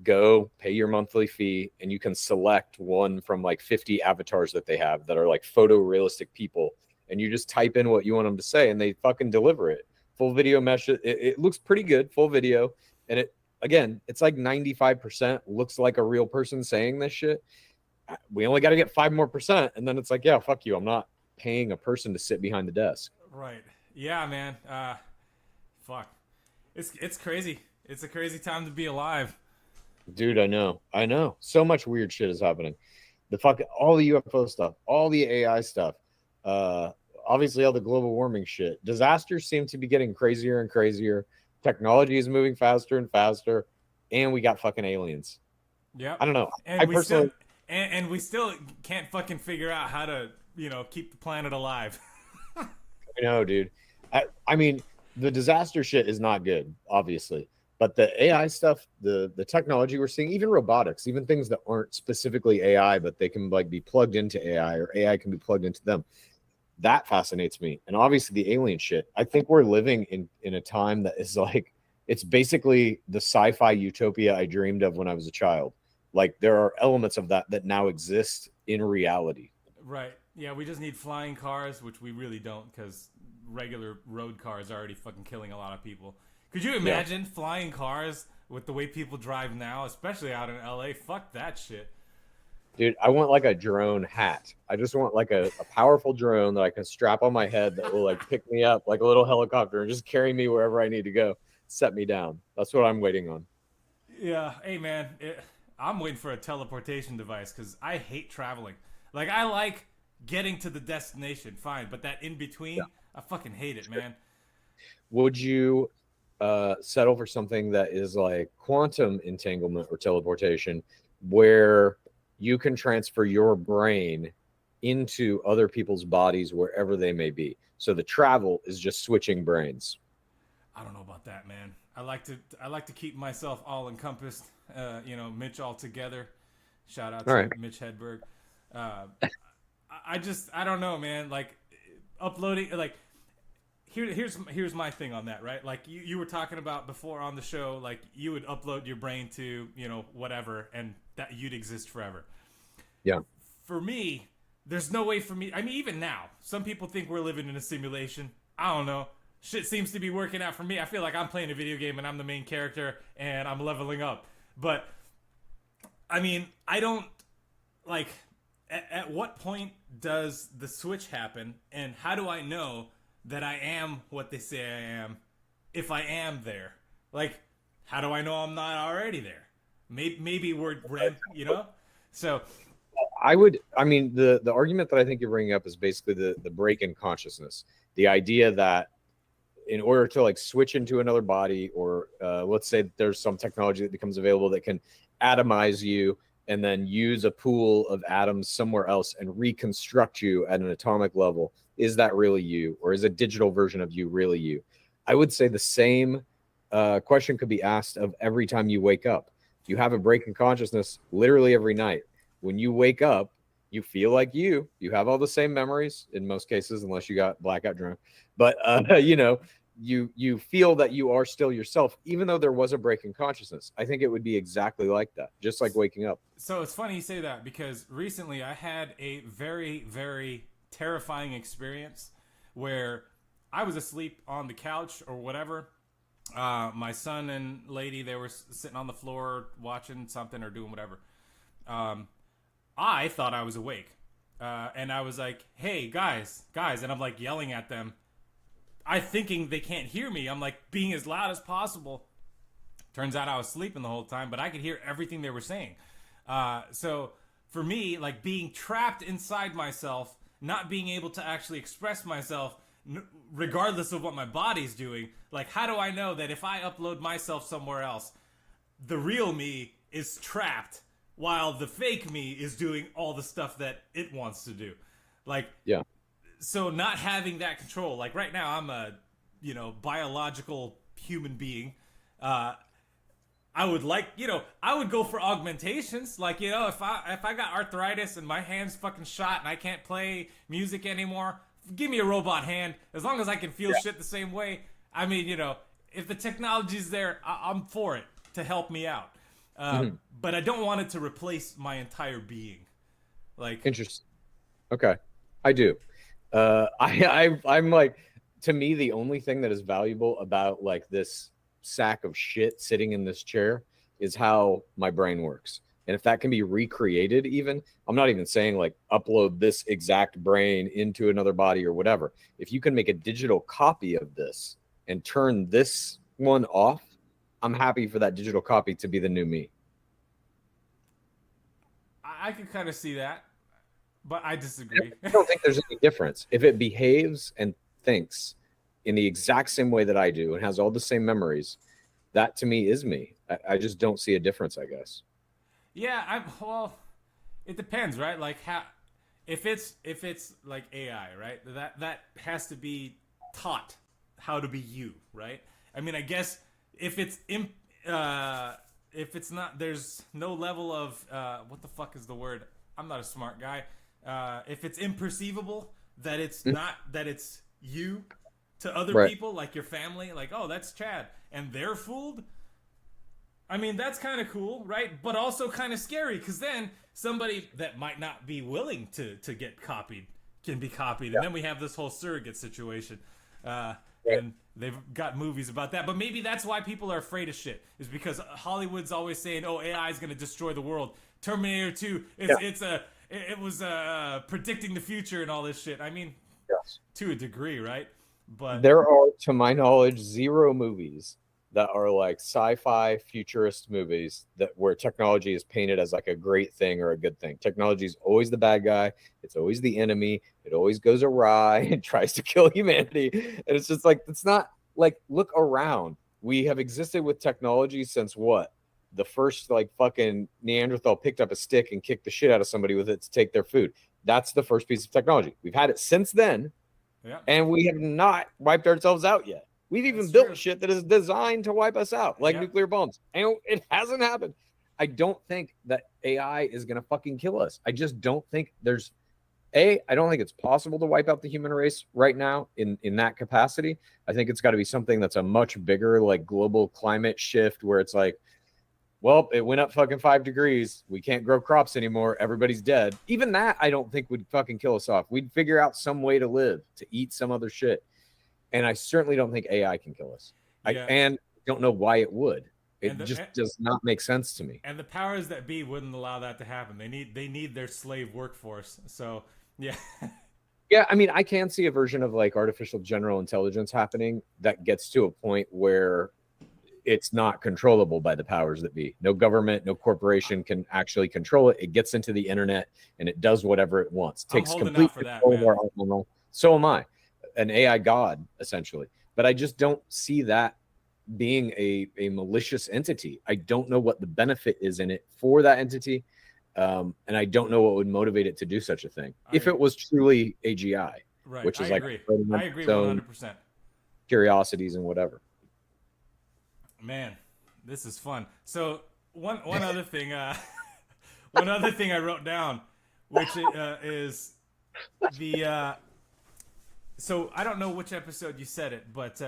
go pay your monthly fee and you can select one from like 50 avatars that they have that are like photorealistic people. And you just type in what you want them to say and they fucking deliver it. Full video mesh. It looks pretty good, full video. And it's like 95% looks like a real person saying this shit. We only got to get 5% more. And then it's like, yeah, fuck you. I'm not paying a person to sit behind the desk. Right. Yeah, man. Fuck. It's crazy. It's a crazy time to be alive. Dude, I know. So much weird shit is happening. All the UFO stuff, all the AI stuff, obviously all the global warming shit. Disasters seem to be getting crazier and crazier. Technology is moving faster and faster, and we got fucking aliens. Yeah. I don't know. And we still can't fucking figure out how to, keep the planet alive. I know, dude. I mean, the disaster shit is not good, obviously. But the AI stuff, the technology we're seeing, even robotics, even things that aren't specifically AI, but they can like be plugged into AI or AI can be plugged into them. That fascinates me. And obviously the alien shit. I think we're living in a time that is like, it's basically the sci-fi utopia I dreamed of when I was a child. Like there are elements of that now exist in reality. Right. Yeah, we just need flying cars, which we really don't, because regular road cars are already fucking killing a lot of people. Could you imagine flying cars with the way people drive now, especially out in LA? Fuck that shit. Dude, I want like a drone hat. I just want like a powerful drone that I can strap on my head that will like pick me up like a little helicopter and just carry me wherever I need to go, set me down. That's what I'm waiting on. Yeah. Hey, man, I'm waiting for a teleportation device because I hate traveling. Like, I like getting to the destination, fine, but that in between, I fucking hate it, man. Would you settle for something that is like quantum entanglement or teleportation, where you can transfer your brain into other people's bodies wherever they may be. So the travel is just switching brains. I don't know about that, man. I like to keep myself all encompassed. Mitch all together. Shout out to Mitch Hedberg. I don't know, man. Like uploading, like here's my thing on that, right? Like you were talking about before on the show, like you would upload your brain to whatever, and that you'd exist forever. Yeah. For me, there's no way for me. I mean, even now, some people think we're living in a simulation. I don't know. Shit seems to be working out for me. I feel like I'm playing a video game and I'm the main character and I'm leveling up. But I mean, I don't like. At what point does the switch happen, and how do I know that I am what they say I am if I am there? Like, how do I know I'm not already there? Maybe we're So I mean, the argument that I think you're bringing up is basically the break in consciousness. The idea that in order to like switch into another body, or let's say that there's some technology that becomes available that can atomize you and then use a pool of atoms somewhere else and reconstruct you at an atomic level. Is that really you? Or is a digital version of you really you? I would say the same question could be asked of every time you wake up. You have a break in consciousness literally every night. When you wake up, you feel like you have all the same memories in most cases, unless you got blackout drunk. But, you feel that you are still yourself, even though there was a break in consciousness. I think it would be exactly like that, just like waking up. So it's funny you say that, because recently I had a very, very terrifying experience where I was asleep on the couch or whatever. My son and lady, they were sitting on the floor watching something or doing whatever. I thought I was awake. And I was like, hey, guys. And I'm like yelling at them. I thinking they can't hear me. I'm like being as loud as possible. Turns out I was sleeping the whole time, but I could hear everything they were saying. So for me, like being trapped inside myself, not being able to actually express myself, regardless of what my body's doing, like how do I know that if I upload myself somewhere else, the real me is trapped while the fake me is doing all the stuff that it wants to do? Like, yeah. So not having that control, like right now I'm a, biological human being. I would like, I would go for augmentations. Like, if I got arthritis and my hand's fucking shot and I can't play music anymore, give me a robot hand. As long as I can feel shit the same way. I mean, if the technology's there, I'm for it to help me out. But I don't want it to replace my entire being. Like, interesting. Okay, I do. I'm like, to me, the only thing that is valuable about like this sack of shit sitting in this chair is how my brain works. And if that can be recreated, even, I'm not even saying like upload this exact brain into another body or whatever. If you can make a digital copy of this and turn this one off, I'm happy for that digital copy to be the new me. I can kind of see that, but I disagree. I don't think there's any difference. If it behaves and thinks in the exact same way that I do and has all the same memories, that to me is me. I just don't see a difference, I guess. Yeah, well, it depends, right? Like how, if it's like AI, right? That has to be taught how to be you, right? I mean, I guess if it's not, there's no level of what the fuck is the word? I'm not a smart guy. If it's imperceivable that it's not, that it's you to other people, like your family, like, oh, that's Chad, and they're fooled. I mean, that's kind of cool, right? But also kind of scary, because then somebody that might not be willing to get copied can be copied. And then we have this whole surrogate situation. And they've got movies about that. But maybe that's why people are afraid of shit, is because Hollywood's always saying, oh, AI is going to destroy the world. Terminator 2, it was predicting the future and all this shit. I mean, to a degree, right? But there are, to my knowledge, 0 movies that are like sci-fi futurist movies that where technology is painted as like a great thing or a good thing. Technology is always the bad guy. It's always the enemy. It always goes awry and tries to kill humanity. And it's just like, it's not like, look around. we have existed with technology since what? The first like fucking Neanderthal picked up a stick and kicked the shit out of somebody with it to take their food. That's the first piece of technology. We've had it since then, and we have not wiped ourselves out yet. We've even built shit that is designed to wipe us out, like nuclear bombs. And it hasn't happened. I don't think that AI is going to fucking kill us. I just don't think there's I don't think it's possible to wipe out the human race right now in that capacity. I think it's got to be something that's a much bigger, like global climate shift where it's like, well, it went up fucking 5 degrees. We can't grow crops anymore. Everybody's dead. Even that, I don't think would fucking kill us off. We'd figure out some way to live, to eat some other shit. And I certainly don't think AI can kill us. And don't know why it would. It does not make sense to me. And the powers that be wouldn't allow that to happen. They need their slave workforce. So yeah. Yeah, I mean, I can see a version of like artificial general intelligence happening that gets to a point where it's not controllable by the powers that be. No government, no corporation can actually control it. It gets into the internet and it does whatever it wants. Takes complete control of our own. So am I, an AI god, essentially. But I just don't see that being a malicious entity. I don't know what the benefit is in it for that entity. And I don't know what would motivate it to do such a thing. If it was truly AGI, right? Which is I like agree 100%. Curiosities and whatever. Man, this is fun. So one other thing, one other thing I wrote down, which is the. So I don't know which episode you said it, but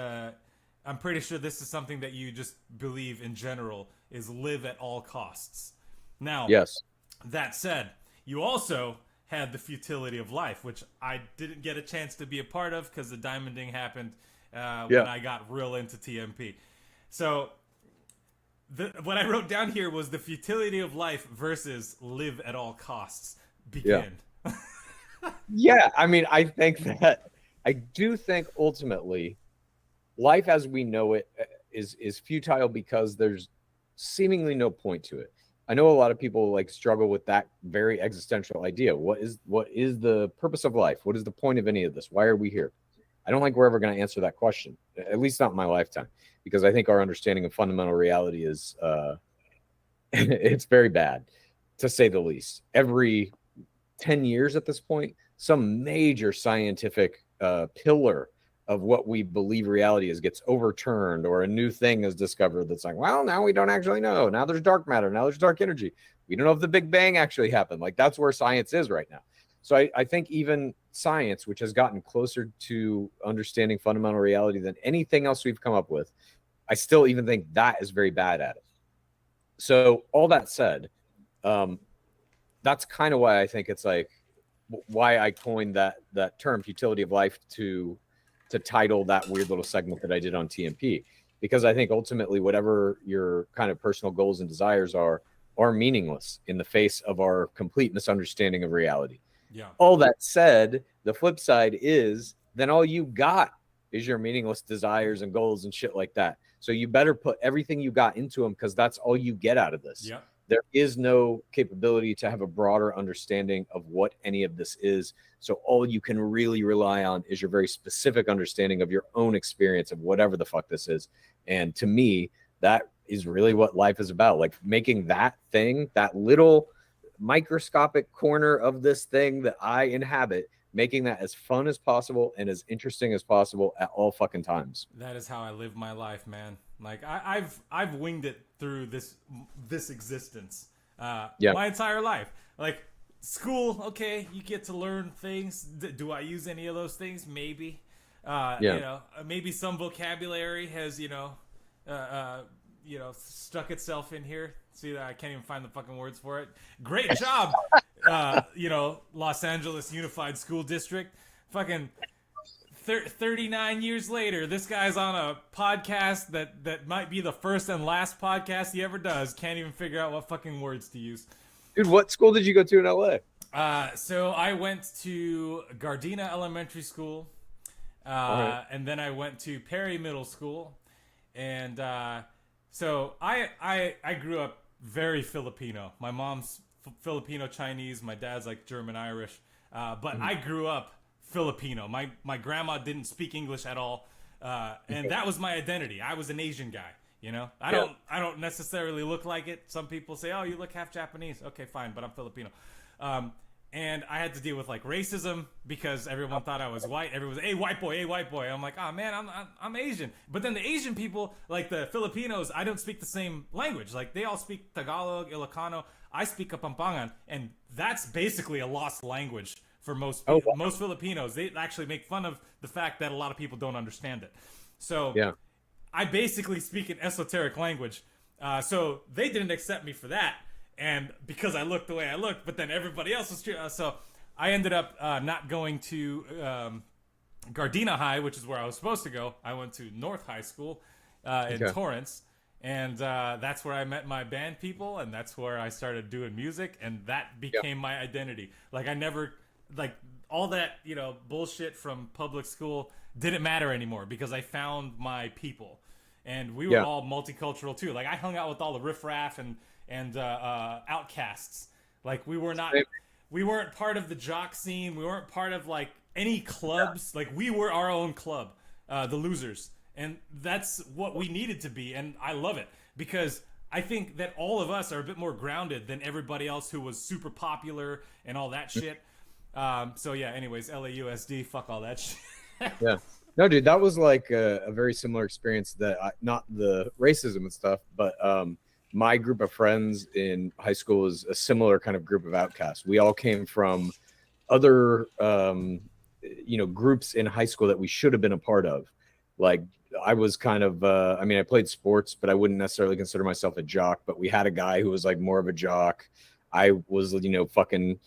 I'm pretty sure this is something that you just believe in general is live at all costs. Now, yes. That said, you also had the futility of life, which I didn't get a chance to be a part of because the diamonding happened when I got real into TMP. So what I wrote down here was the futility of life versus live at all costs. Begin. Yeah, I mean, I do think ultimately life as we know it is futile because there's seemingly no point to it. I know a lot of people like struggle with that very existential idea. What is the purpose of life? What is the point of any of this? Why are we here? I don't think we're ever going to answer that question, at least not in my lifetime, because I think our understanding of fundamental reality is it's very bad, to say the least. Every 10 years at this point, some major scientific pillar of what we believe reality is gets overturned, or a new thing is discovered that's like, well, now we don't actually know. Now there's dark matter. Now there's dark energy. We don't know if the Big Bang actually happened. Like, that's where science is right now. So I think even science, which has gotten closer to understanding fundamental reality than anything else we've come up with, I still even think that is very bad at it. So all that said, that's kind of why I think it's like why I coined that term futility of life to title that weird little segment that I did on TMP, because I think ultimately whatever your kind of personal goals and desires are meaningless in the face of our complete misunderstanding of reality. Yeah. All that said, the flip side is then all you got is your meaningless desires and goals and shit like that. So you better put everything you got into them, because that's all you get out of this. Yeah. There is no capability to have a broader understanding of what any of this is. So all you can really rely on is your very specific understanding of your own experience of whatever the fuck this is. And to me, that is really what life is about. Like making that thing, that little microscopic corner of this thing that I inhabit, making that as fun as possible and as interesting as possible at all fucking times. That is how I live my life, man. Like I've winged it through this existence, my entire life. Like school, okay, you get to learn things. Do I use any of those things? Maybe. You know, maybe some vocabulary has stuck itself in here. See that I can't even find the fucking words for it. Great job, Los Angeles Unified School District. Fucking 39 years later, this guy's on a podcast that might be the first and last podcast he ever does. Can't even figure out what fucking words to use. Dude, what school did you go to in LA? So I went to Gardena Elementary School, and then I went to Perry Middle School, and so I grew up very Filipino. My mom's Filipino Chinese, my dad's like German Irish, but I grew up Filipino. My grandma didn't speak English at all. And that was my identity. I was an Asian guy. You know, I don't necessarily look like it. Some people say, "Oh, you look half Japanese." Okay, fine, but I'm Filipino. And I had to deal with like racism because everyone thought I was white. Everyone was, "Hey, white boy, hey, white boy." I'm like, "Oh man, I'm Asian." But then the Asian people, like the Filipinos, I don't speak the same language. Like they all speak Tagalog, Ilocano. I speak Kapampangan, and that's basically a lost language for most people. wow. Most Filipinos. They actually make fun of the fact that a lot of people don't understand it. So Yeah. I basically speak an esoteric language. So they didn't accept me for that. And because I looked the way I looked, but then everybody else was so I ended up not going to Gardena High, which is where I was supposed to go. I went to North High School in Torrance. And that's where I met my band people. And that's where I started doing music. And that became my identity. Like I never, like all that, you know, bullshit from public school didn't matter anymore because I found my people. And we were all multicultural too. Like I hung out with all the riffraff and outcasts. Like we weren't part of the jock scene. We weren't part of like any clubs. Like we were our own club, the Losers. And that's what we needed to be. And I love it because I think that all of us are a bit more grounded than everybody else who was super popular and all that shit. So yeah, anyways, LAUSD, fuck all that shit. Yeah. No, dude, that was like a very similar experience not the racism and stuff, but my group of friends in high school was a similar kind of group of outcasts. We all came from other, groups in high school that we should have been a part of. Like I was kind of, I played sports, but I wouldn't necessarily consider myself a jock, but we had a guy who was like more of a jock. I was, fucking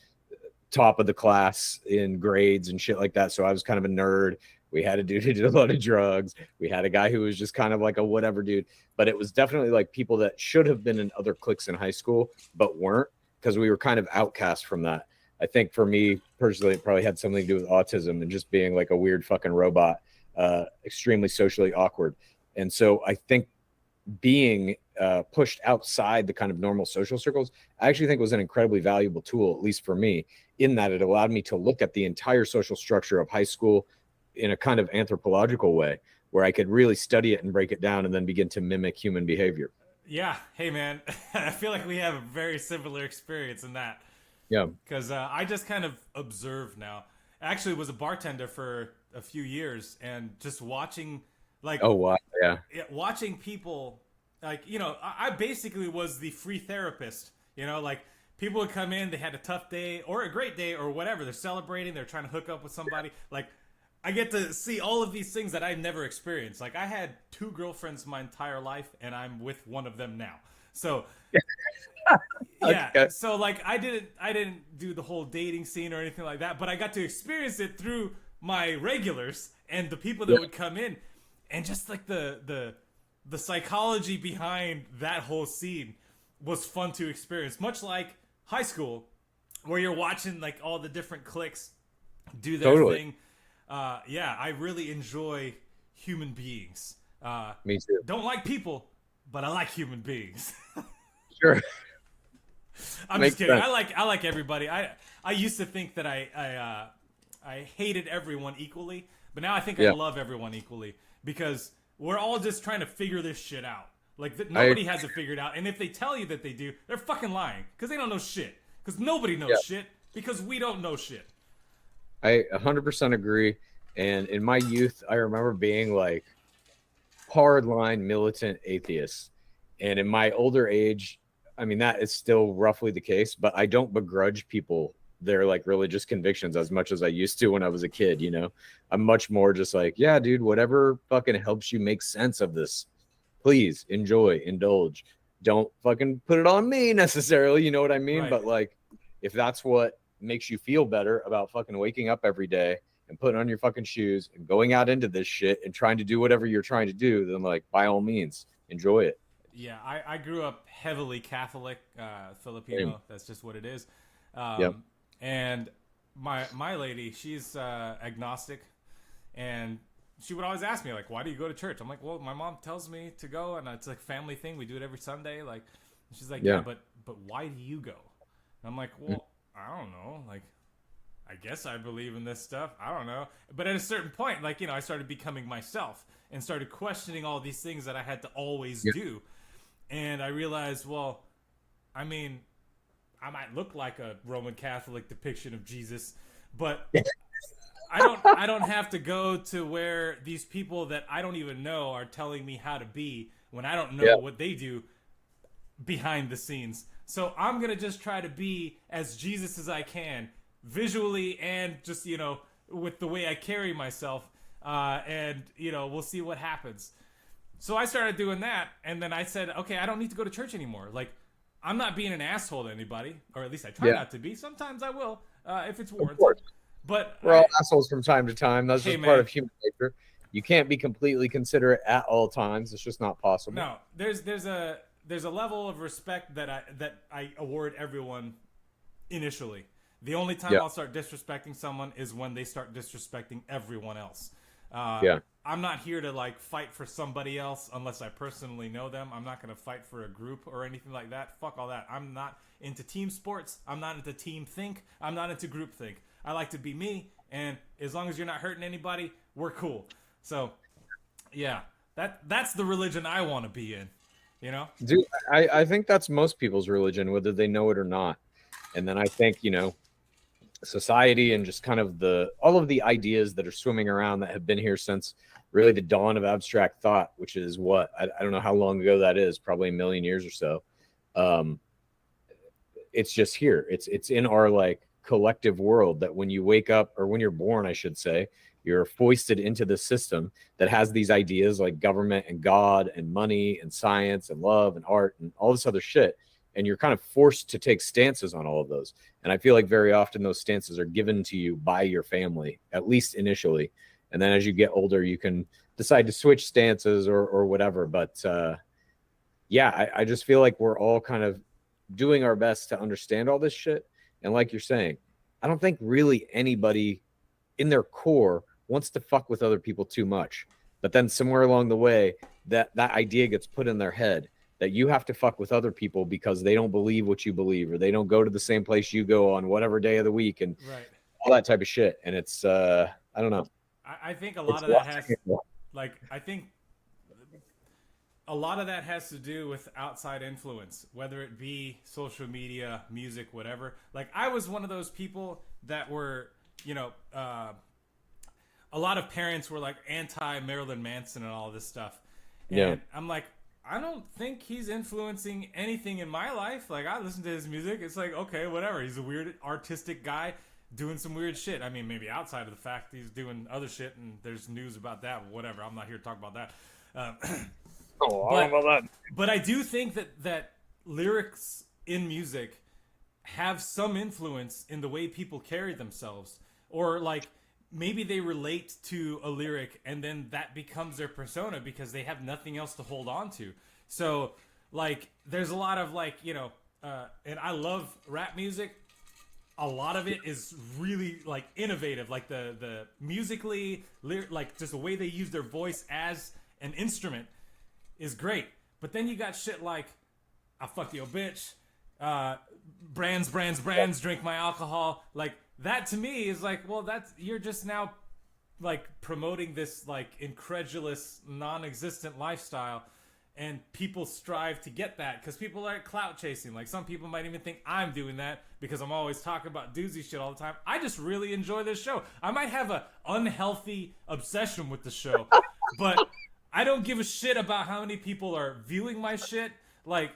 top of the class in grades and shit like that. So I was kind of a nerd. We had a dude who did a lot of drugs. We had a guy who was just kind of like a whatever dude. But it was definitely like people that should have been in other cliques in high school, but weren't because we were kind of outcast from that. I think for me personally, it probably had something to do with autism and just being like a weird fucking robot, extremely socially awkward. And so I think being pushed outside the kind of normal social circles, I actually think was an incredibly valuable tool, at least for me, in that it allowed me to look at the entire social structure of high school in a kind of anthropological way where I could really study it and break it down and then begin to mimic human behavior. Yeah. Hey, man, I feel like we have a very similar experience in that. Yeah. Because I just kind of observe now. I actually was a bartender for a few years and just watching like, oh, wow. Yeah. Watching people like, I basically was the free therapist, like people would come in, they had a tough day or a great day or whatever. They're celebrating. They're trying to hook up with somebody. Like, I get to see all of these things that I've never experienced. Like I had 2 girlfriends my entire life and I'm with one of them now. So yeah. Okay. So like I didn't do the whole dating scene or anything like that, but I got to experience it through my regulars and the people that would come in and just like the psychology behind that whole scene was fun to experience. Much like high school where you're watching like all the different cliques do their thing. I really enjoy human beings. Me too. Don't like people, but I like human beings. Sure. I'm just kidding. Sense. I like everybody. I used to think that I hated everyone equally, but now I think I love everyone equally because we're all just trying to figure this shit out. Like nobody has it figured out, and if they tell you that they do, they're fucking lying because they don't know shit. Because nobody knows shit because we don't know shit. I 100% agree. And in my youth, I remember being like hardline militant atheist. And in my older age, that is still roughly the case, but I don't begrudge people their like religious convictions as much as I used to when I was a kid, I'm much more just like, yeah, dude, whatever fucking helps you make sense of this, please enjoy, indulge. Don't fucking put it on me necessarily, you know what I mean? Right. But like, if that's what makes you feel better about fucking waking up every day and putting on your fucking shoes and going out into this shit and trying to do whatever you're trying to do, then like by all means enjoy it. Yeah, I grew up heavily Catholic, Filipino. Same. That's just what it is. And my lady, she's agnostic, and she would always ask me like, "Why do you go to church?" I'm like, "Well, my mom tells me to go, and it's like a family thing. We do it every Sunday." Like, she's like, "Yeah, but why do you go?" And I'm like, "Well, I don't know. Like, I guess I believe in this stuff. I don't know. But at a certain point, like, I started becoming myself and started questioning all these things that I had to always do. And I realized, well, I mean, I might look like a Roman Catholic depiction of Jesus, but I don't have to go to where these people that I don't even know are telling me how to be when I don't know what they do behind the scenes. So I'm going to just try to be as Jesus as I can, visually and just, with the way I carry myself. And, we'll see what happens. So I started doing that. And then I said, okay, I don't need to go to church anymore. Like, I'm not being an asshole to anybody, or at least I try not to be. Sometimes I will, if it's warranted. But we're all assholes from time to time. That's just part man, of human nature. You can't be completely considerate at all times. It's just not possible. No, there's a level of respect that I award everyone initially. The only time I'll start disrespecting someone is when they start disrespecting everyone else. I'm not here to like fight for somebody else unless I personally know them. I'm not going to fight for a group or anything like that. Fuck all that. I'm not into team sports. I'm not into team think. I'm not into group think. I like to be me, and as long as you're not hurting anybody, we're cool. So, yeah, that's the religion I want to be in, Dude, I think that's most people's religion, whether they know it or not. And then I think, society and just kind of all of the ideas that are swimming around that have been here since really the dawn of abstract thought, which is what I don't know how long ago that is, probably a million years or so. It's just here. It's in our like collective world that when you wake up, or when you're born, I should say, you're foisted into the system that has these ideas like government and God and money and science and love and art and all this other shit. And you're kind of forced to take stances on all of those. And I feel like very often those stances are given to you by your family, at least initially. And then as you get older, you can decide to switch stances or whatever. But I just feel like we're all kind of doing our best to understand all this shit. And like you're saying, I don't think really anybody in their core wants to fuck with other people too much. But then somewhere along the way, that idea gets put in their head that you have to fuck with other people because they don't believe what you believe, or they don't go to the same place you go on whatever day of the week, and all that type of shit. And it's, I don't know. I think a lot of that has, I think a lot of that has to do with outside influence, whether it be social media, music, whatever. Like, I was one of those people that were, a lot of parents were like anti Marilyn Manson and all this stuff. And I'm like, I don't think he's influencing anything in my life. Like, I listen to his music. It's like, okay, whatever. He's a weird artistic guy doing some weird shit. I mean, maybe outside of the fact he's doing other shit and there's news about that, whatever. I'm not here to talk about that. But I do think that lyrics in music have some influence in the way people carry themselves, or like maybe they relate to a lyric and then that becomes their persona because they have nothing else to hold on to. So like there's a lot of like, and I love rap music. A lot of it is really like innovative, like the musically, like just the way they use their voice as an instrument is great. But then you got shit like I fucked your bitch, brands, drink my alcohol. Like that to me is like, well, you're just now like promoting this like incredulous, non-existent lifestyle, and people strive to get that because people are clout chasing. Like some people might even think I'm doing that because I'm always talking about doozy shit all the time. I just really enjoy this show. I might have an unhealthy obsession with the show, but I don't give a shit about how many people are viewing my shit. Like,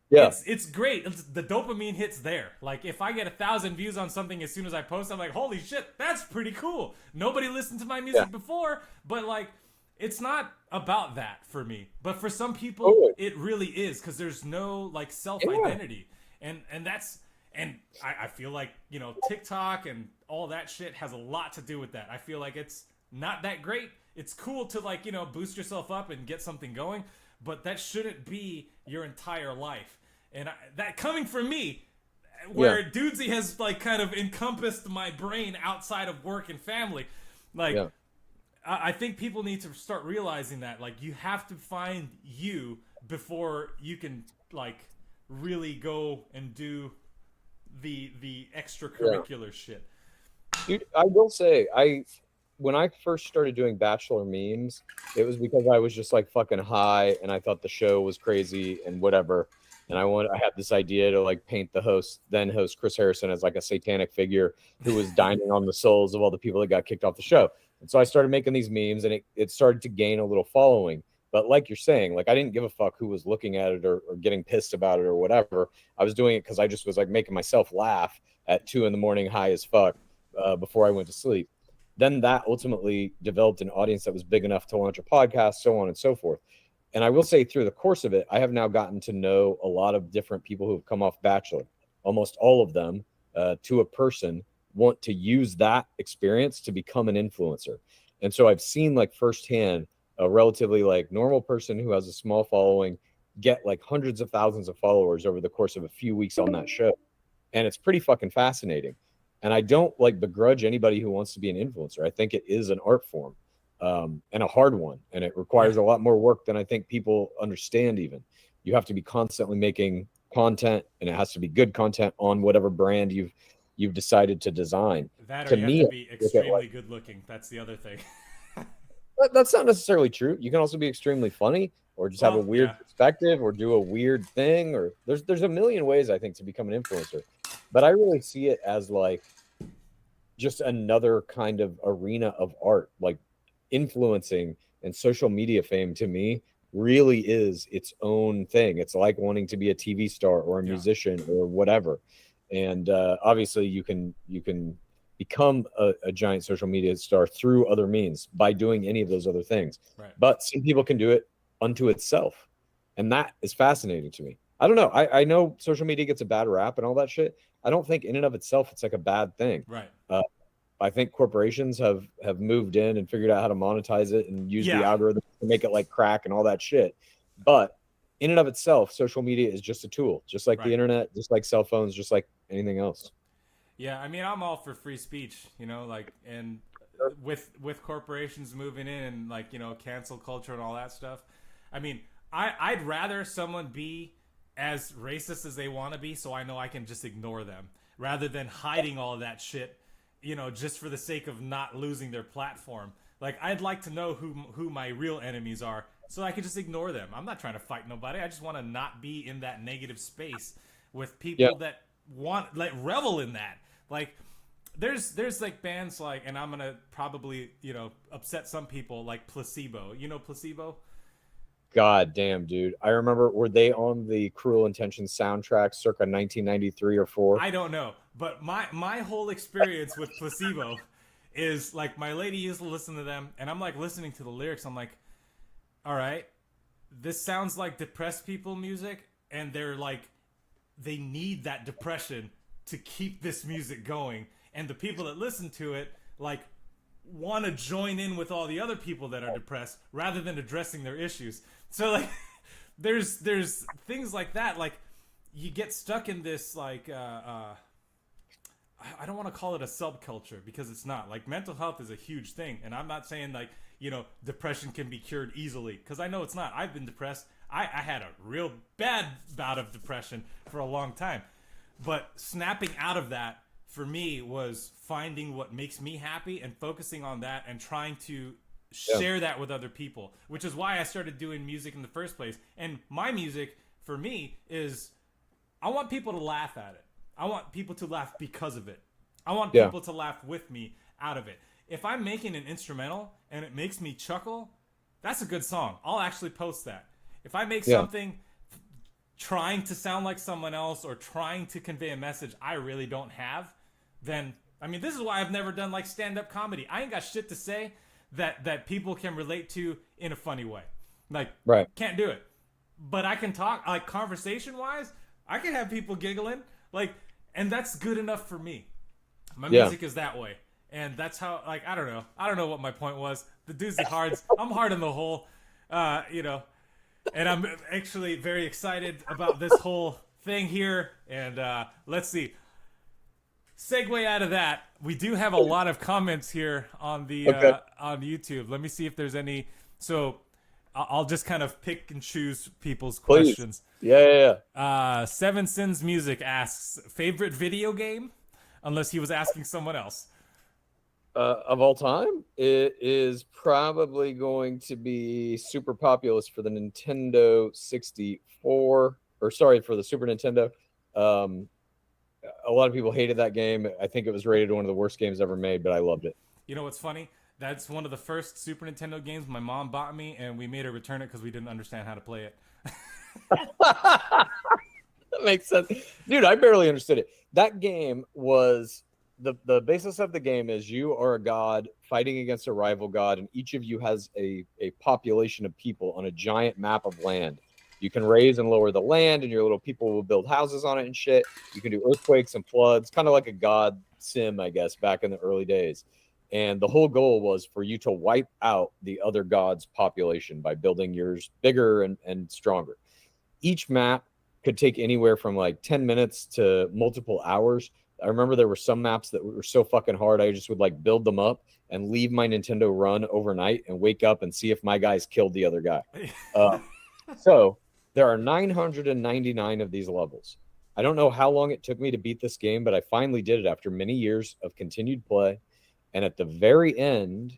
it's great. The dopamine hits there. Like, if I get 1,000 views on something as soon as I post, I'm like, holy shit, that's pretty cool. Nobody listened to my music before, but like, it's not about that for me. But for some people, it really is because there's no like self-identity, and I feel like TikTok and all that shit has a lot to do with that. I feel like it's not that great. It's cool to like boost yourself up and get something going, but that shouldn't be your entire life. And that coming from me, where Dudesy has like kind of encompassed my brain outside of work and family, like I think people need to start realizing that like you have to find you before you can like really go and do the extracurricular shit. Dude, I will say, when I first started doing Bachelor memes, it was because I was just like fucking high and I thought the show was crazy and whatever. And I had this idea to like paint the then host Chris Harrison as like a satanic figure who was dining on the souls of all the people that got kicked off the show. And so I started making these memes and it started to gain a little following. But like you're saying, like I didn't give a fuck who was looking at it or getting pissed about it or whatever. I was doing it because I just was like making myself laugh at 2 a.m, high as fuck, before I went to sleep. Then that ultimately developed an audience that was big enough to launch a podcast, so on and so forth. And I will say through the course of it, I have now gotten to know a lot of different people who have come off Bachelor. Almost all of them, to a person, want to use that experience to become an influencer. And so I've seen like firsthand a relatively like normal person who has a small following get like hundreds of thousands of followers over the course of a few weeks on that show. And it's pretty fucking fascinating. And I don't like begrudge anybody who wants to be an influencer. I think it is an art form, and a hard one. And it requires a lot more work than I think people understand even. You have to be constantly making content, and it has to be good content on whatever brand you've decided to design. That to or you me, have to be extremely good looking. That's the other thing. that's not necessarily true. You can also be extremely funny or just have a weird perspective or do a weird thing, or there's a million ways I think to become an influencer. But I really see it as like just another kind of arena of art. Like influencing and social media fame to me really is its own thing. It's like wanting to be a TV star or a musician or whatever. And obviously you can become a giant social media star through other means by doing any of those other things. Right. But some people can do it unto itself. And that is fascinating to me. I don't know. I know social media gets a bad rap and all that shit. I don't think in and of itself it's like a bad thing. Right. I think corporations have moved in and figured out how to monetize it and use the algorithm to make it like crack and all that shit. But in and of itself, social media is just a tool, just like the internet, just like cell phones, just like anything else. Yeah, I mean, I'm all for free speech, you know, like, and with corporations moving in and like, you know, cancel culture and all that stuff. I mean, I'd rather someone be as racist as they want to be, so I know I can just ignore them, rather than hiding all of that shit, you know, just for the sake of not losing their platform. Like, I'd like to know who my real enemies are, so I can just ignore them. I'm not trying to fight nobody. I just want to not be in that negative space with people that want, like, revel in that. Like, there's like bands like, and I'm gonna probably, you know, upset some people, like Placebo. You know Placebo? God damn, dude. I remember, were they on the Cruel Intentions soundtrack circa 1993 or 4? I don't know. But my whole experience with Placebo is like, my lady used to listen to them, and I'm like listening to the lyrics. I'm like, all right, this sounds like depressed people music, and they're like, they need that depression to keep this music going. And the people that listen to it, like, want to join in with all the other people that are depressed rather than addressing their issues. So like there's things like that. Like, you get stuck in this like I don't want to call it a subculture, because it's not. Like, mental health is a huge thing, and I'm not saying like, you know, depression can be cured easily, because I know it's not. I've been depressed. I had a real bad bout of depression for a long time, but snapping out of that for me was finding what makes me happy and focusing on that and trying to share that with other people, which is why I started doing music in the first place. And my music, for me, is I want people to laugh at it. I want people to laugh because of it. I want people to laugh with me out of it. If I'm making an instrumental and it makes me chuckle, that's a good song. I'll actually post that. If I make something trying to sound like someone else or trying to convey a message I really don't have, then, I mean, this is why I've never done like stand-up comedy. I ain't got shit to say that people can relate to in a funny way. Like, can't do it. But I can talk, like, conversation-wise, I can have people giggling, like, and that's good enough for me. My music is that way. And that's how, like, I don't know what my point was. The doozy hards. I'm hard in the hole, you know. And I'm actually very excited about this whole thing here. And let's see. Segue out of that, we do have a lot of comments here on the on YouTube. Let me see if there's any. So I'll just kind of pick and choose people's questions. Seven Sins Music asks, favorite video game? Unless he was asking someone else. Of all time, it is probably going to be super populous for the Nintendo 64, or sorry, for the Super Nintendo. Um, a lot of people hated that game. I think it was rated one of the worst games ever made, but I loved it. You know what's funny? That's one of the first Super Nintendo games my mom bought me, and we made her return it because we didn't understand how to play it. That makes sense. Dude, I barely understood it. That game was the basis of the game is you are a god fighting against a rival god, and each of you has a population of people on a giant map of land. You can raise and lower the land, and your little people will build houses on it and shit. You can do earthquakes and floods, kind of like a god sim, I guess, back in the early days. And the whole goal was for you to wipe out the other god's population by building yours bigger and stronger. Each map could take anywhere from like 10 minutes to multiple hours. I remember there were some maps that were so fucking hard, I just would like build them up and leave my Nintendo run overnight and wake up and see if my guys killed the other guy. So there are 999 of these levels. I don't know how long it took me to beat this game, but I finally did it after many years of continued play. And at the very end,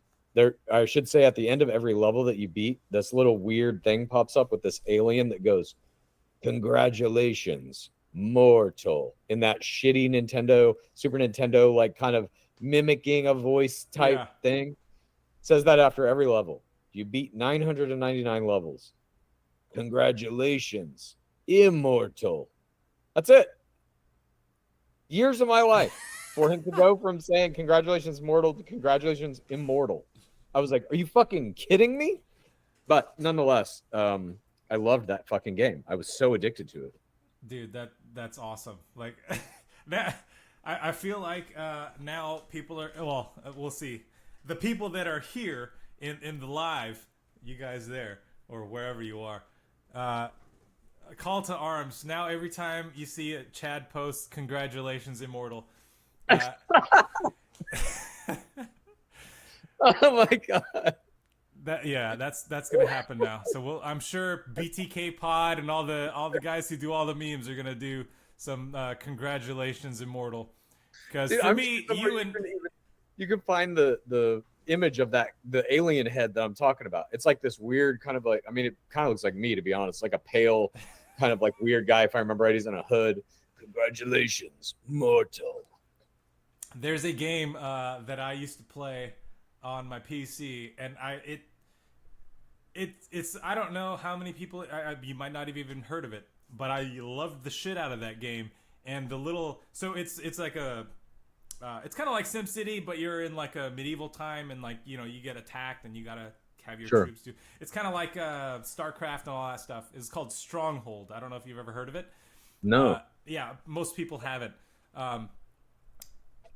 I should say at the end of every level that you beat, this little weird thing pops up with this alien that goes, "Congratulations, mortal," in that shitty Super Nintendo, like kind of mimicking a voice type thing. It says that after every level. You beat 999 levels. Congratulations, immortal. That's it. Years of my life for him to go from saying congratulations, mortal to congratulations, immortal. I was like, are you fucking kidding me? But nonetheless, I loved that fucking game. I was so addicted to it. Dude, that's awesome. Like that, I feel like now people are. Well, we'll see. The people that are here in the live, you guys there or wherever you are, call to arms. Now every time you see a Chad post, "Congratulations, immortal." Oh my god. That's gonna happen now. So I'm sure BTK Pod and all the guys who do all the memes are gonna do some congratulations, immortal. Because for me, you can find the image of the alien head that I'm talking about. It's like this weird kind of like, I mean, it kind of looks like me, to be honest, like a pale kind of like weird guy. If I remember right, he's in a hood. Congratulations, mortal. There's a game that I used to play on my PC, and it's I don't know how many people you might not have even heard of it, but I loved the shit out of that game. And it's like a it's kind of like SimCity, but you're in like a medieval time, and like, you know, you get attacked and you gotta have your troops do. It's kind of like StarCraft and all that stuff. It's called Stronghold. I don't know if you've ever heard of it. No. Yeah, most people haven't.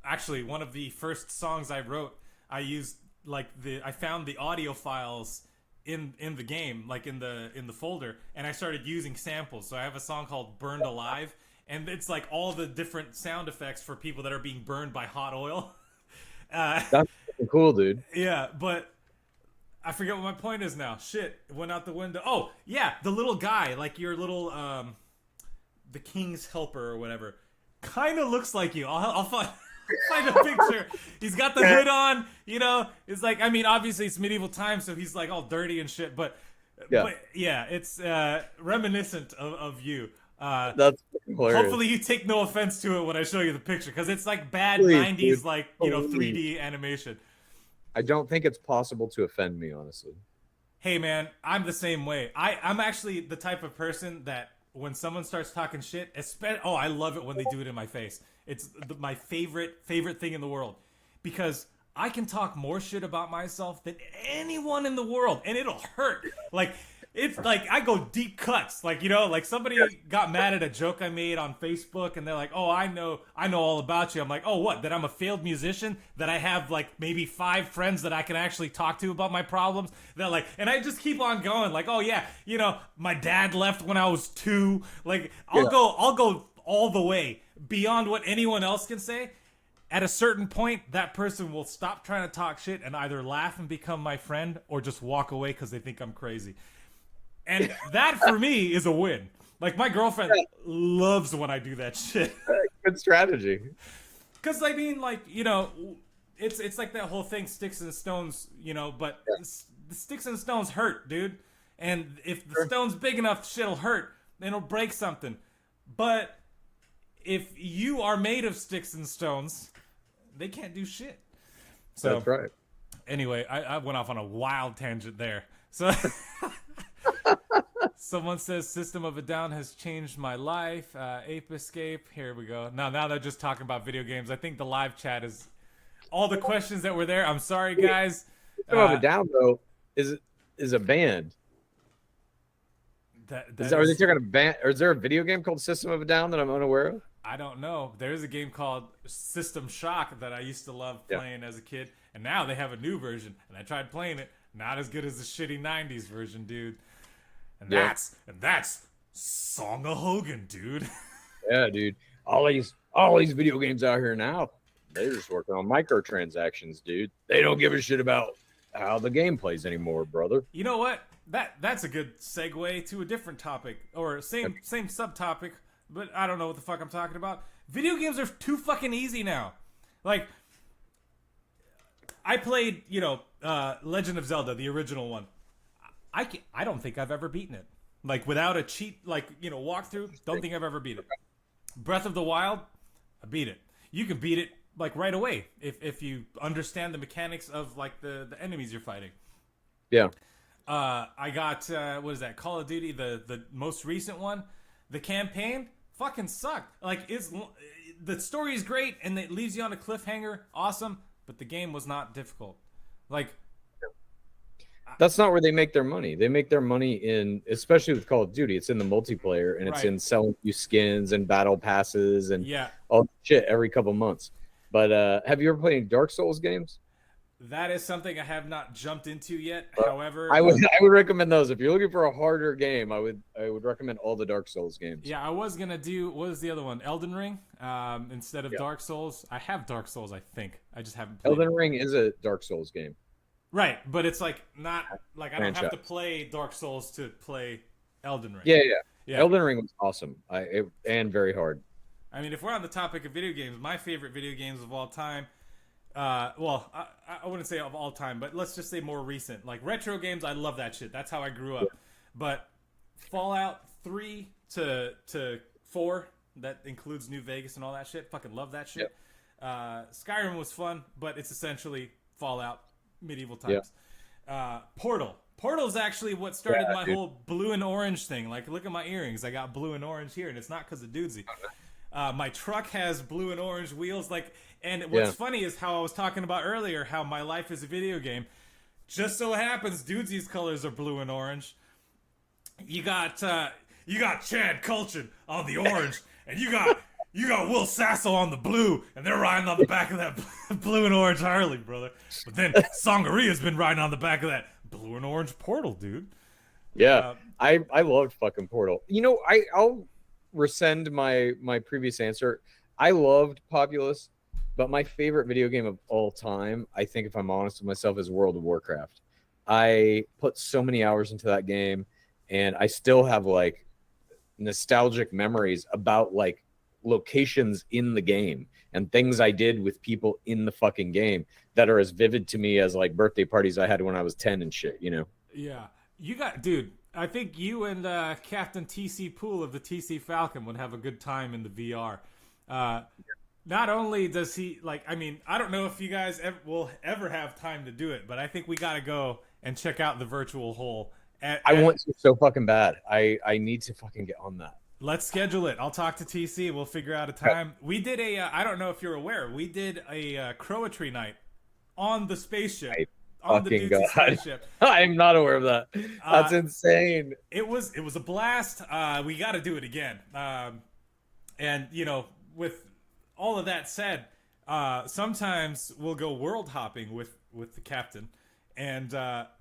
Actually, one of the first songs I wrote, I used I found the audio files in the game, like in the folder, and I started using samples. So I have a song called "Burned Alive," and it's like all the different sound effects for people that are being burned by hot oil. That's cool, dude. Yeah, but I forget what my point is now. Shit, it went out the window. Oh yeah, the little guy, like your little the king's helper or whatever, kind of looks like you. I'll find a picture. He's got the hood on, you know. It's like, I mean, obviously it's medieval times, so he's like all dirty and shit. But yeah, it's reminiscent of you. That's hilarious. Hopefully you take no offense to it when I show you the picture, because it's like bad 90s, dude. Like, you know, 3D animation. I don't think it's possible to offend me, honestly. Hey man, I'm the same way. I'm actually the type of person that when someone starts talking shit, I love it when they do it in my face. It's my favorite thing in the world, because I can talk more shit about myself than anyone in the world, and it'll hurt. Like, it's like I go deep cuts. Like, you know, like somebody got mad at a joke I made on Facebook, and they're like, "Oh, I know all about you." I'm like, "Oh, what? That I'm a failed musician? That I have like maybe 5 friends that I can actually talk to about my problems?" They're like, and I just keep on going. Like, "Oh yeah, you know, my dad left when I was 2." Like, I'll go all the way beyond what anyone else can say. At a certain point, that person will stop trying to talk shit and either laugh and become my friend, or just walk away because they think I'm crazy. And that, for me, is a win. Like, my girlfriend loves when I do that shit. Good strategy. Because, I mean, like, you know, it's like that whole thing, sticks and stones, but the sticks and stones hurt, dude. And if the stone's big enough, shit'll hurt. Then it'll break something. But if you are made of sticks and stones, they can't do shit. So that's right. Anyway, I went off on a wild tangent there. So someone says System of a Down has changed my life. Ape Escape. Here we go. Now they're just talking about video games. I think the live chat is all the questions that were there. I'm sorry, guys. System of a Down though is a band. Are they talking about a band? Or is there a video game called System of a Down that I'm unaware of? I don't know. There is a game called System Shock that I used to love playing as a kid, and now they have a new version, and I tried playing it. Not as good as the shitty '90s version, dude. And that's Song-arrhea, dude. Yeah, dude. All these video games out here now, they're just working on microtransactions, dude. They don't give a shit about how the game plays anymore, brother. You know what? That's a good segue to a different topic, or same subtopic, but I don't know what the fuck I'm talking about. Video games are too fucking easy now. Like, I played, Legend of Zelda, the original one. I don't think I've ever beaten it. Like, without a cheat, walkthrough, don't think I've ever beat it. Breath of the Wild, I beat it. You can beat it, like, right away if you understand the mechanics of, like, the enemies you're fighting. Yeah. I got, what is that, Call of Duty, the most recent one. The campaign fucking sucked. Like, the story is great, and it leaves you on a cliffhanger. Awesome. But the game was not difficult. Like, that's not where they make their money. They make their money in, especially with Call of Duty, it's in the multiplayer, and it's in selling you skins and battle passes and all that shit every couple months. But have you ever played any Dark Souls games? That is something I have not jumped into yet. But however, I would recommend those. If you're looking for a harder game, I would recommend all the Dark Souls games. Yeah, I was gonna do, what was the other one? Elden Ring instead of Dark Souls. I have Dark Souls, I think. I just haven't played Elden Ring is a Dark Souls game. Right, but it's like not like I don't have to play Dark Souls to play Elden Ring. Yeah. Elden Ring was awesome. And very hard. I mean, if we're on the topic of video games, my favorite video games of all time. I wouldn't say of all time, but let's just say more recent. Like retro games, I love that shit. That's how I grew up. Yeah. But Fallout 3 to 4, that includes New Vegas and all that shit. Fucking love that shit. Yeah. Skyrim was fun, but it's essentially Fallout, medieval times. Yeah. Portal's actually what started my whole blue and orange thing. Like, look at my earrings. I got blue and orange here, and it's not because of Dudesy. My truck has blue and orange wheels. Like, and what's funny is how I was talking about earlier, how my life is a video game. Just so happens, Dudesy's colors are blue and orange. You got Chad Kultgen on the orange, and you got Will Sasso on the blue, and they're riding on the back of that blue and orange Harley, brother. But then Song-arrhea been riding on the back of that blue and orange Portal, dude. Yeah, I loved fucking Portal. I'll rescind my previous answer. I loved Populous, but my favorite video game of all time, I think, if I'm honest with myself, is World of Warcraft. I put so many hours into that game, and I still have like nostalgic memories about like locations in the game and things I did with people in the fucking game that are as vivid to me as like birthday parties I had when I was 10 and shit, Yeah. Dude, I think you and Captain TC Poole of the TC Falcon would have a good time in the VR. Not only does he, I don't know if you guys will ever have time to do it, but I think we got to go and check out the virtual hole. I want to so fucking bad. I need to fucking get on that. Let's schedule it. I'll talk to TC. We'll figure out a time. We did I don't know if you're aware, we did a Croatry night on the spaceship. On the Dudesy spaceship. I'm not aware of that. That's insane. It was a blast. We got to do it again. And with all of that said, sometimes we'll go world hopping with the captain, and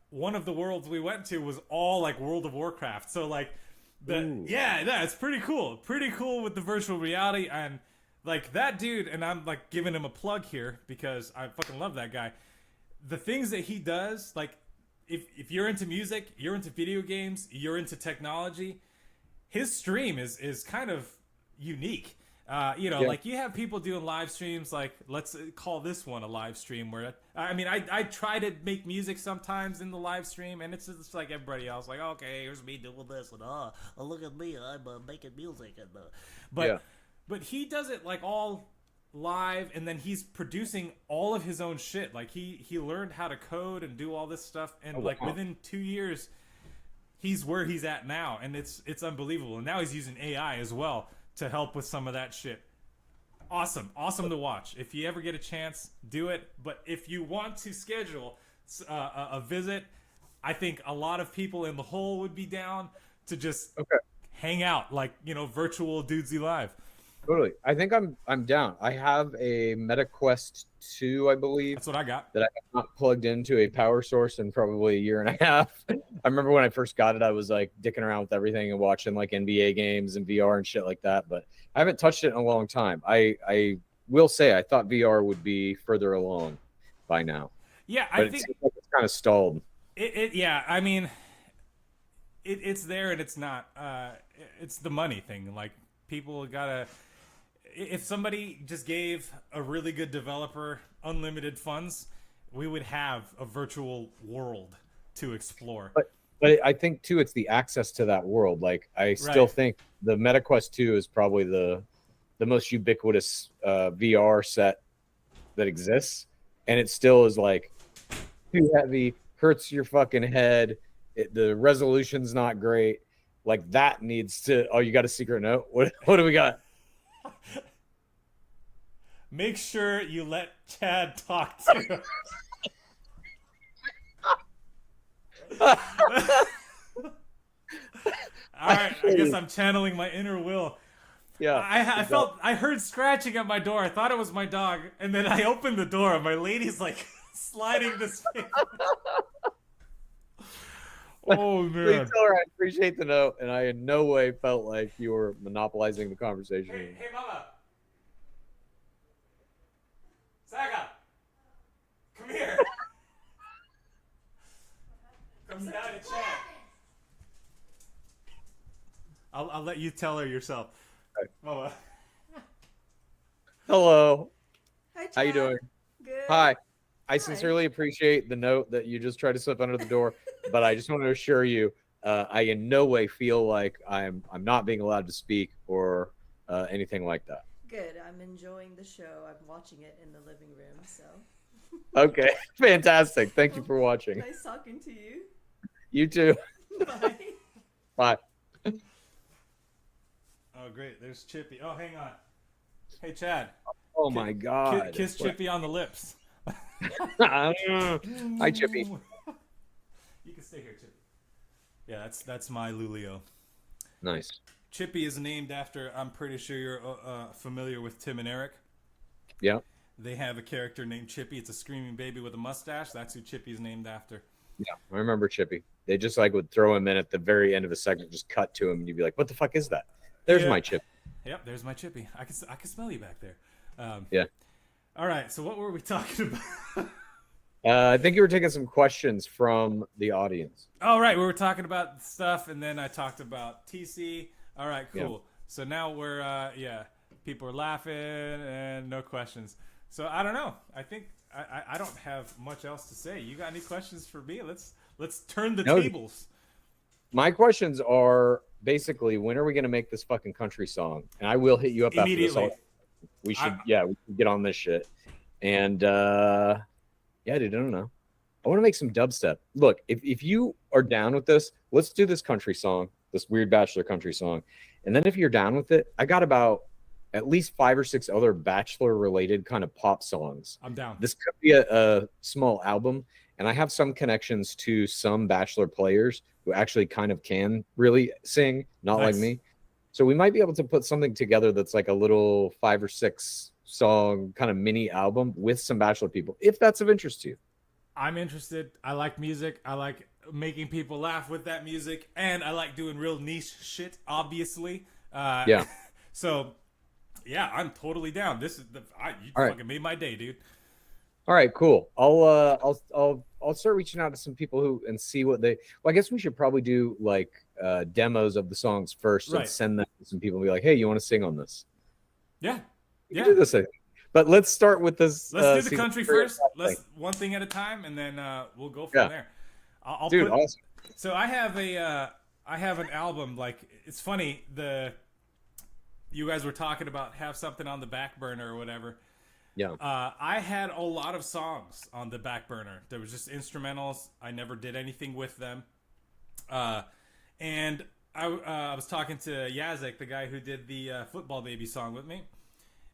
one of the worlds we went to was all like World of Warcraft. So like it's pretty cool. Pretty cool with the virtual reality, and like that dude, and I'm like giving him a plug here because I fucking love that guy. The things that he does, like if you're into music, you're into video games, you're into technology, his stream is kind of unique. Like you have people doing live streams. Like let's call this one a live stream. Where I try to make music sometimes in the live stream, and it's just like everybody else. Like okay, here's me doing this, and look at me, I'm making music, and but he does it like all live, and then he's producing all of his own shit. Like he learned how to code and do all this stuff, and within 2 years, he's where he's at now, and it's unbelievable. And now he's using AI as well to help with some of that shit. Awesome to watch. If you ever get a chance, do it. But if you want to schedule a visit, I think a lot of people in the hole would be down to just hang out, like virtual Dudesy Live. Totally. I think I'm down. I have a MetaQuest 2, I believe. That's what I got. That I have not plugged into a power source in probably a year and a half. I remember when I first got it, I was like dicking around with everything and watching like NBA games and VR and shit like that. But I haven't touched it in a long time. I will say I thought VR would be further along by now. Yeah, but I think like it's kind of stalled. I mean, it's there and it's not. It's the money thing. Like people gotta. If somebody just gave a really good developer unlimited funds, we would have a virtual world to explore. But I think too, it's the access to that world. Like I still think the MetaQuest 2 is probably the most ubiquitous VR set that exists, and it still is like too heavy, hurts your fucking head. The resolution's not great. Like that needs to. Oh, you got a secret note? What do we got? Make sure you let Chad talk to. All right, I guess I'm channeling my inner will. Yeah, I heard scratching at my door. I thought it was my dog, and then I opened the door, and my lady's like sliding this thing. Oh man! Please tell her I appreciate the note, and I in no way felt like you were monopolizing the conversation. Hey, mama. Saga, come here. Come sit down and chat. I'll let you tell her yourself. Okay. Mama. Hello. Hi, Chad. How you doing? Good. Hi. I sincerely appreciate the note that you just tried to slip under the door, but I just want to assure you, I in no way feel like I'm not being allowed to speak or anything like that. Good. I'm enjoying the show. I'm watching it in the living room, so. Okay. Fantastic. Thank you for watching. Nice talking to you. You too. Bye. Bye. Oh, great. There's Chippy. Oh, hang on. Hey, Chad. Oh, my God. Kiss Chippy on the lips. Hi, Chippy. You can stay here, Chippy. Yeah, that's my Lulio. Nice. Chippy is named after, I'm pretty sure you're familiar with Tim and Eric. Yeah. They have a character named Chippy. It's a screaming baby with a mustache. That's who Chippy's named after. Yeah, I remember Chippy. They just like would throw him in at the very end of a segment, just cut to him, and you'd be like, "What the fuck is that?" There's my Chippy. Yep, there's my Chippy. I can smell you back there. Yeah. All right. So what were we talking about? I think you were taking some questions from the audience. Oh, right. We were talking about stuff, and then I talked about TC. All right, cool. Yeah. So now we're, people are laughing and no questions. So I don't know. I think I don't have much else to say. You got any questions for me? Let's turn the tables. My questions are basically, when are we going to make this fucking country song? And I will hit you up immediately. After this. We should, we should get on this shit. And dude, I don't know. I want to make some dubstep. Look, if you are down with this, let's do this country song, this weird bachelor country song. And then if you're down with it, I got about at least 5 or 6 other bachelor related kind of pop songs. I'm down. This could be a small album. And I have some connections to some bachelor players who actually kind of can really sing, not like me. So we might be able to put something together that's like a little 5 or 6 song kind of mini album with some bachelor people, if that's of interest to you. I'm interested. I like music. I like making people laugh with that music, and I like doing real niche shit, obviously. So yeah, I'm totally down. This is you fucking made my day, dude. All right, cool. I'll start reaching out to some people who and see what they. Well, I guess we should probably do like demos of the songs first and send them to some people and be like, hey, you want to sing on this? Yeah. We can do this thing. But let's start with this. Let's do the country first. Thing. Let's one thing at a time, and then we'll go from there. I'll Dude, awesome. So I have an album. Like, it's funny, you guys were talking about have something on the back burner or whatever. Yeah. I had a lot of songs on the back burner. There was just instrumentals. I never did anything with them. And I was talking to Yazek, the guy who did the Football Baby song with me.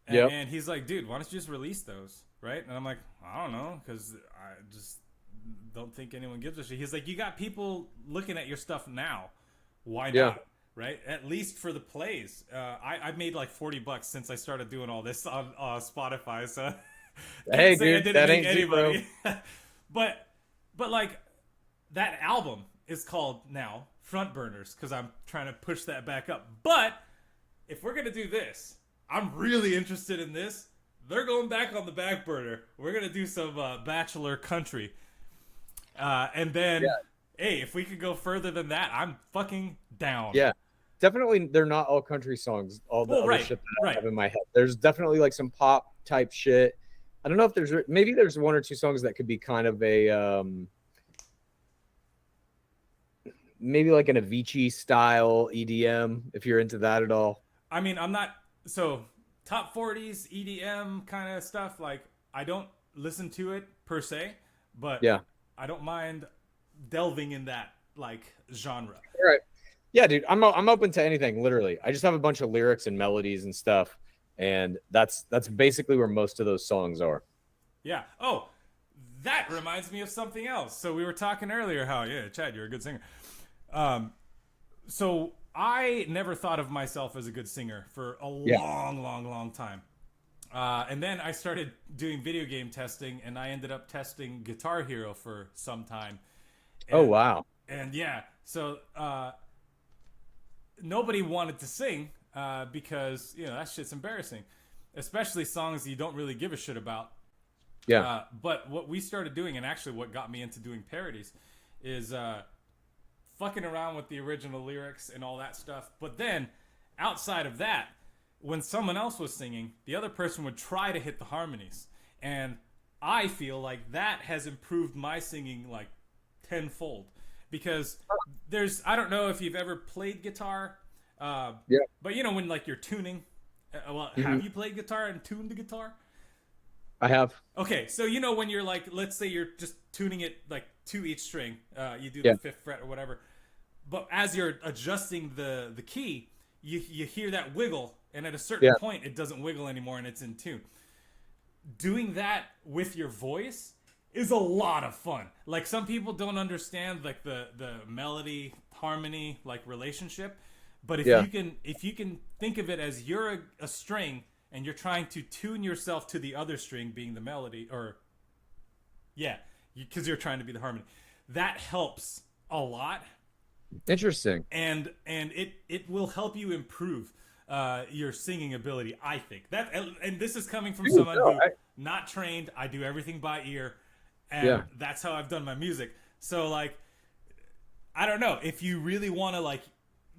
And he's like, dude, why don't you just release those, right? And I'm like, I don't know, because I just don't think anyone gives a shit. He's like, you got people looking at your stuff now. Why not? Right? At least for the plays. I've made like $40 since I started doing all this on Spotify. So hey, dude, that ain't anybody. but like, that album is called now Front Burners because I'm trying to push that back up. But if we're gonna do this, I'm really interested in this. They're going back on the back burner. We're gonna do some Bachelor country, and then hey, if we could go further than that, I'm fucking down. Yeah, definitely. They're not all country songs. All the other shit that I have in my head. There's definitely like some pop type shit. I don't know if there's one or two songs that could be kind of a maybe like an Avicii style EDM if you're into that at all. I mean, I'm not so top 40s EDM kind of stuff. Like, I don't listen to it per se, but I don't mind delving in that like genre. All right. Yeah, dude, I'm open to anything, literally. I just have a bunch of lyrics and melodies and stuff, and that's basically where most of those songs are. Yeah. Oh, that reminds me of something else. So we were talking earlier how, Chad, you're a good singer. So I never thought of myself as a good singer for a long time. And then I started doing video game testing, and I ended up testing Guitar Hero for some time. And, oh, wow. And so nobody wanted to sing because, that shit's embarrassing, especially songs you don't really give a shit about. Yeah. But what we started doing, and actually what got me into doing parodies, is fucking around with the original lyrics and all that stuff. But then, outside of that, when someone else was singing, the other person would try to hit the harmonies. And I feel like that has improved my singing like tenfold. Because I don't know if you've ever played guitar, but when like you're tuning, have you played guitar and tuned the guitar? I have. Okay, so when you're like, let's say you're just tuning it like to each string, you do the 5th fret or whatever, but as you're adjusting the key, you hear that wiggle, and at a certain point it doesn't wiggle anymore and it's in tune. Doing that with your voice is a lot of fun. Like, some people don't understand like the melody harmony like relationship, but if you can think of it as you're a string and you're trying to tune yourself to the other string being the melody, or because you're trying to be the harmony, that helps a lot. Interesting. And it will help you improve your singing ability, I think. And this is coming from someone who not trained. I do everything by ear, and that's how I've done my music. So like, I don't know, if you really want to like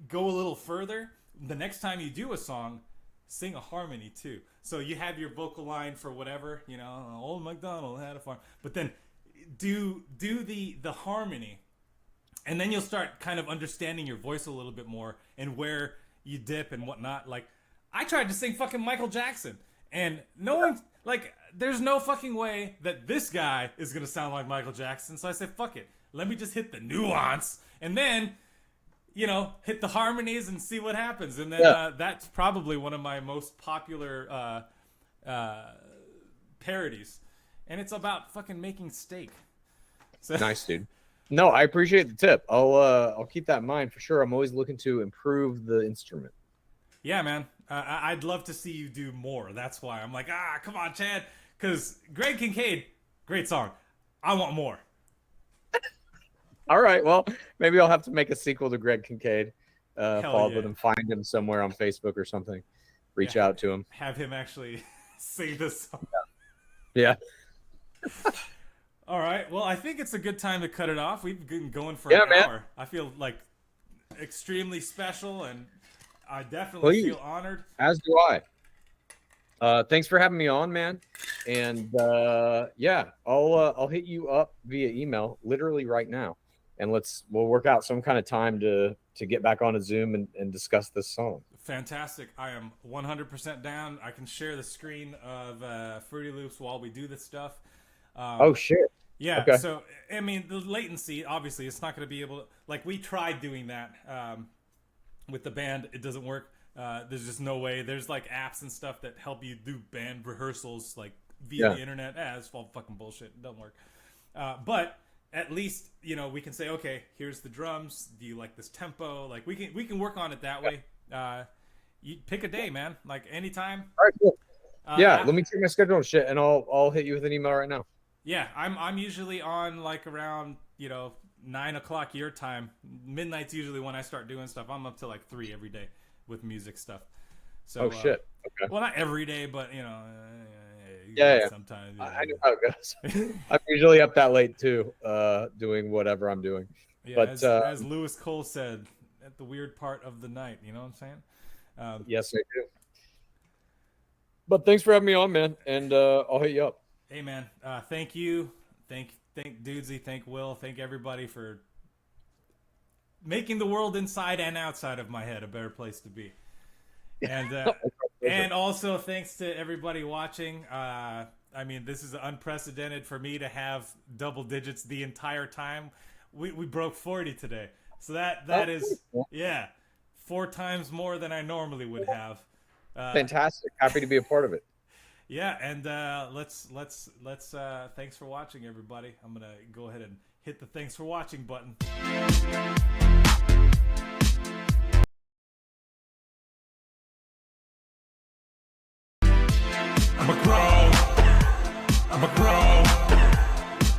go a little further, the next time you do a song, sing a harmony too. So you have your vocal line for whatever, Old MacDonald had a farm, but then do the harmony, and then you'll start kind of understanding your voice a little bit more and where you dip and whatnot. Like, I tried to sing fucking Michael Jackson, and no one, like, there's no fucking way that this guy is gonna sound like Michael Jackson. So I said, fuck it, let me just hit the nuance, and then hit the harmonies and see what happens. And then that's probably one of my most popular parodies. And it's about fucking making steak. So. Nice, dude. No, I appreciate the tip. I'll keep that in mind for sure. I'm always looking to improve the instrument. Yeah, man. I'd love to see you do more. That's why I'm like, come on, Chad. Because Greg Kincaid, great song. I want more. All right, well, maybe I'll have to make a sequel to Greg Kincaid. Follow with him, find him somewhere on Facebook or something. Reach out to him. Have him actually sing this song. Yeah. All right. Well, I think it's a good time to cut it off. We've been going for an hour. I feel like extremely special, and I definitely feel honored. As do I. Thanks for having me on, man. And yeah, I'll hit you up via email literally right now, and we'll work out some kind of time to get back on a Zoom and discuss this song. Fantastic. I am 100% down. I can share the screen of Fruity Loops while we do this stuff. Oh shit. Yeah. Okay. So I mean, the latency, obviously, it's not going to be able to, like, we tried doing that with the band. It doesn't work. There's just no way. There's like apps and stuff that help you do band rehearsals like via the internet. It's all fucking bullshit. It doesn't work. But at least, you know, we can say, okay, here's the drums. Do you like this tempo? Like we can work on it that way. You pick a day, man. Like anytime. All right, cool. Let me check my schedule and shit, and I'll hit you with an email right now. Yeah, I'm usually on like around 9 o'clock your time. Midnight's usually when I start doing stuff. I'm up till like 3 every day with music stuff. So shit. Okay. Well, not every day, but yeah. Sometimes. I know how it goes. I'm usually up that late too, doing whatever I'm doing. Yeah, but as Lewis Cole said, at the weird part of the night. You know what I'm saying? Yes, I do. But thanks for having me on, man, and I'll hit you up. Hey, man. Thank you. Thank Dudesy. Thank Will. Thank everybody for making the world inside and outside of my head a better place to be. And and also thanks to everybody watching. I mean, this is unprecedented for me to have double digits the entire time. We broke 40 today. So that is 4 times more than I normally would have. Fantastic. Happy to be a part of it. Yeah, and let's thanks for watching, everybody. I'm gonna go ahead and hit the thanks for watching button. I'm a crow. I'm a crow.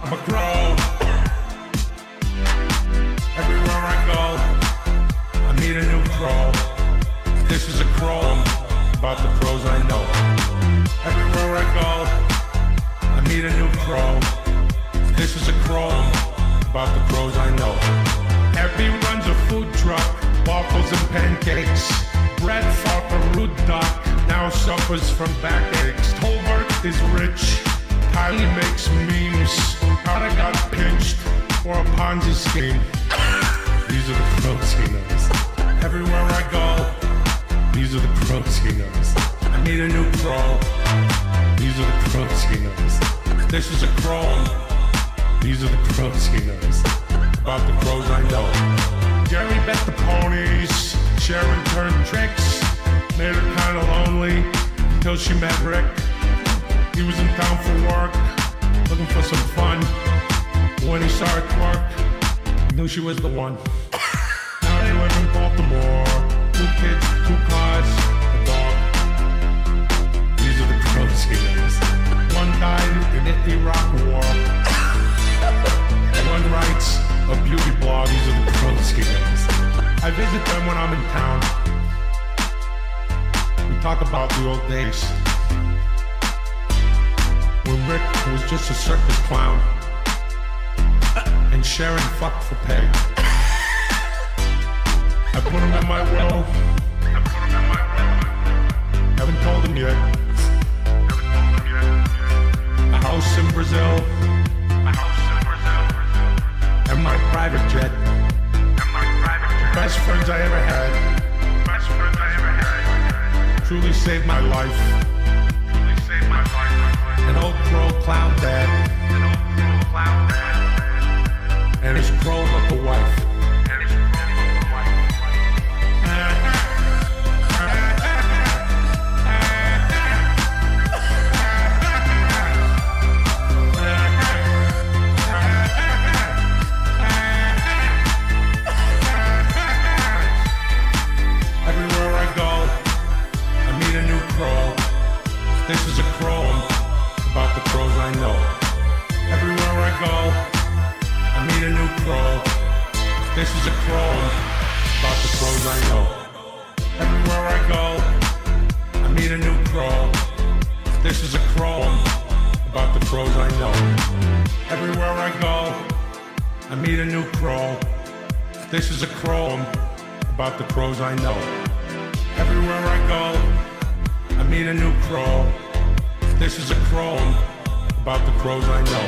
I'm a crow. Everywhere I go, I meet a new crow. This is a crow about the crows I know. Everywhere I go, I meet a new crow. This is a crow about the crows I know. Happy runs a food truck, waffles and pancakes. Brett fought a rude duck, now suffers from backaches. Tolbert is rich, Kylie makes memes. Carter got pinched for a Ponzi scheme. These are the crows he knows. Everywhere I go, these are the crows he knows. I need a new crow. These are the crows he knows. This is a crow. These are the crows he knows. About the crows I know. Jerry bet the ponies. Sharon turned tricks. Made her kinda lonely until she met Rick. He was in town for work, looking for some fun. When he saw her twerk, knew she was the one. Now they live in Baltimore. 2 kids, 2 cars, a dog. These are the crows he knows. One died in the Iraq War. One writes a beauty blog. These are the crows he knows. I visit them when I'm in town. We talk about the old days when Rick was just a circus clown and Sharon fucked for pay. I put him in my will. Haven't told him yet. A house in Brazil. And my private jet. Best friends I ever had. Truly saved my life. An old crow clown dad. And his crow look wife. This is a crow about the crows I know. Everywhere I go, I meet a new crow. This is a crow about the crows I know. Everywhere I go, I meet a new crow. This is a crow about the crows I know. Everywhere I go, I meet a new crow. This is a crow about the crows I know. Everywhere I go, I meet need a new crow. This is a crone about the crows I know.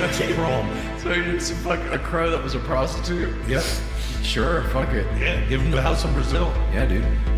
That's a crone. So it's a crow that was a prostitute? Yep. Sure, fuck it. Yeah, give him the house in Brazil. Yeah, dude.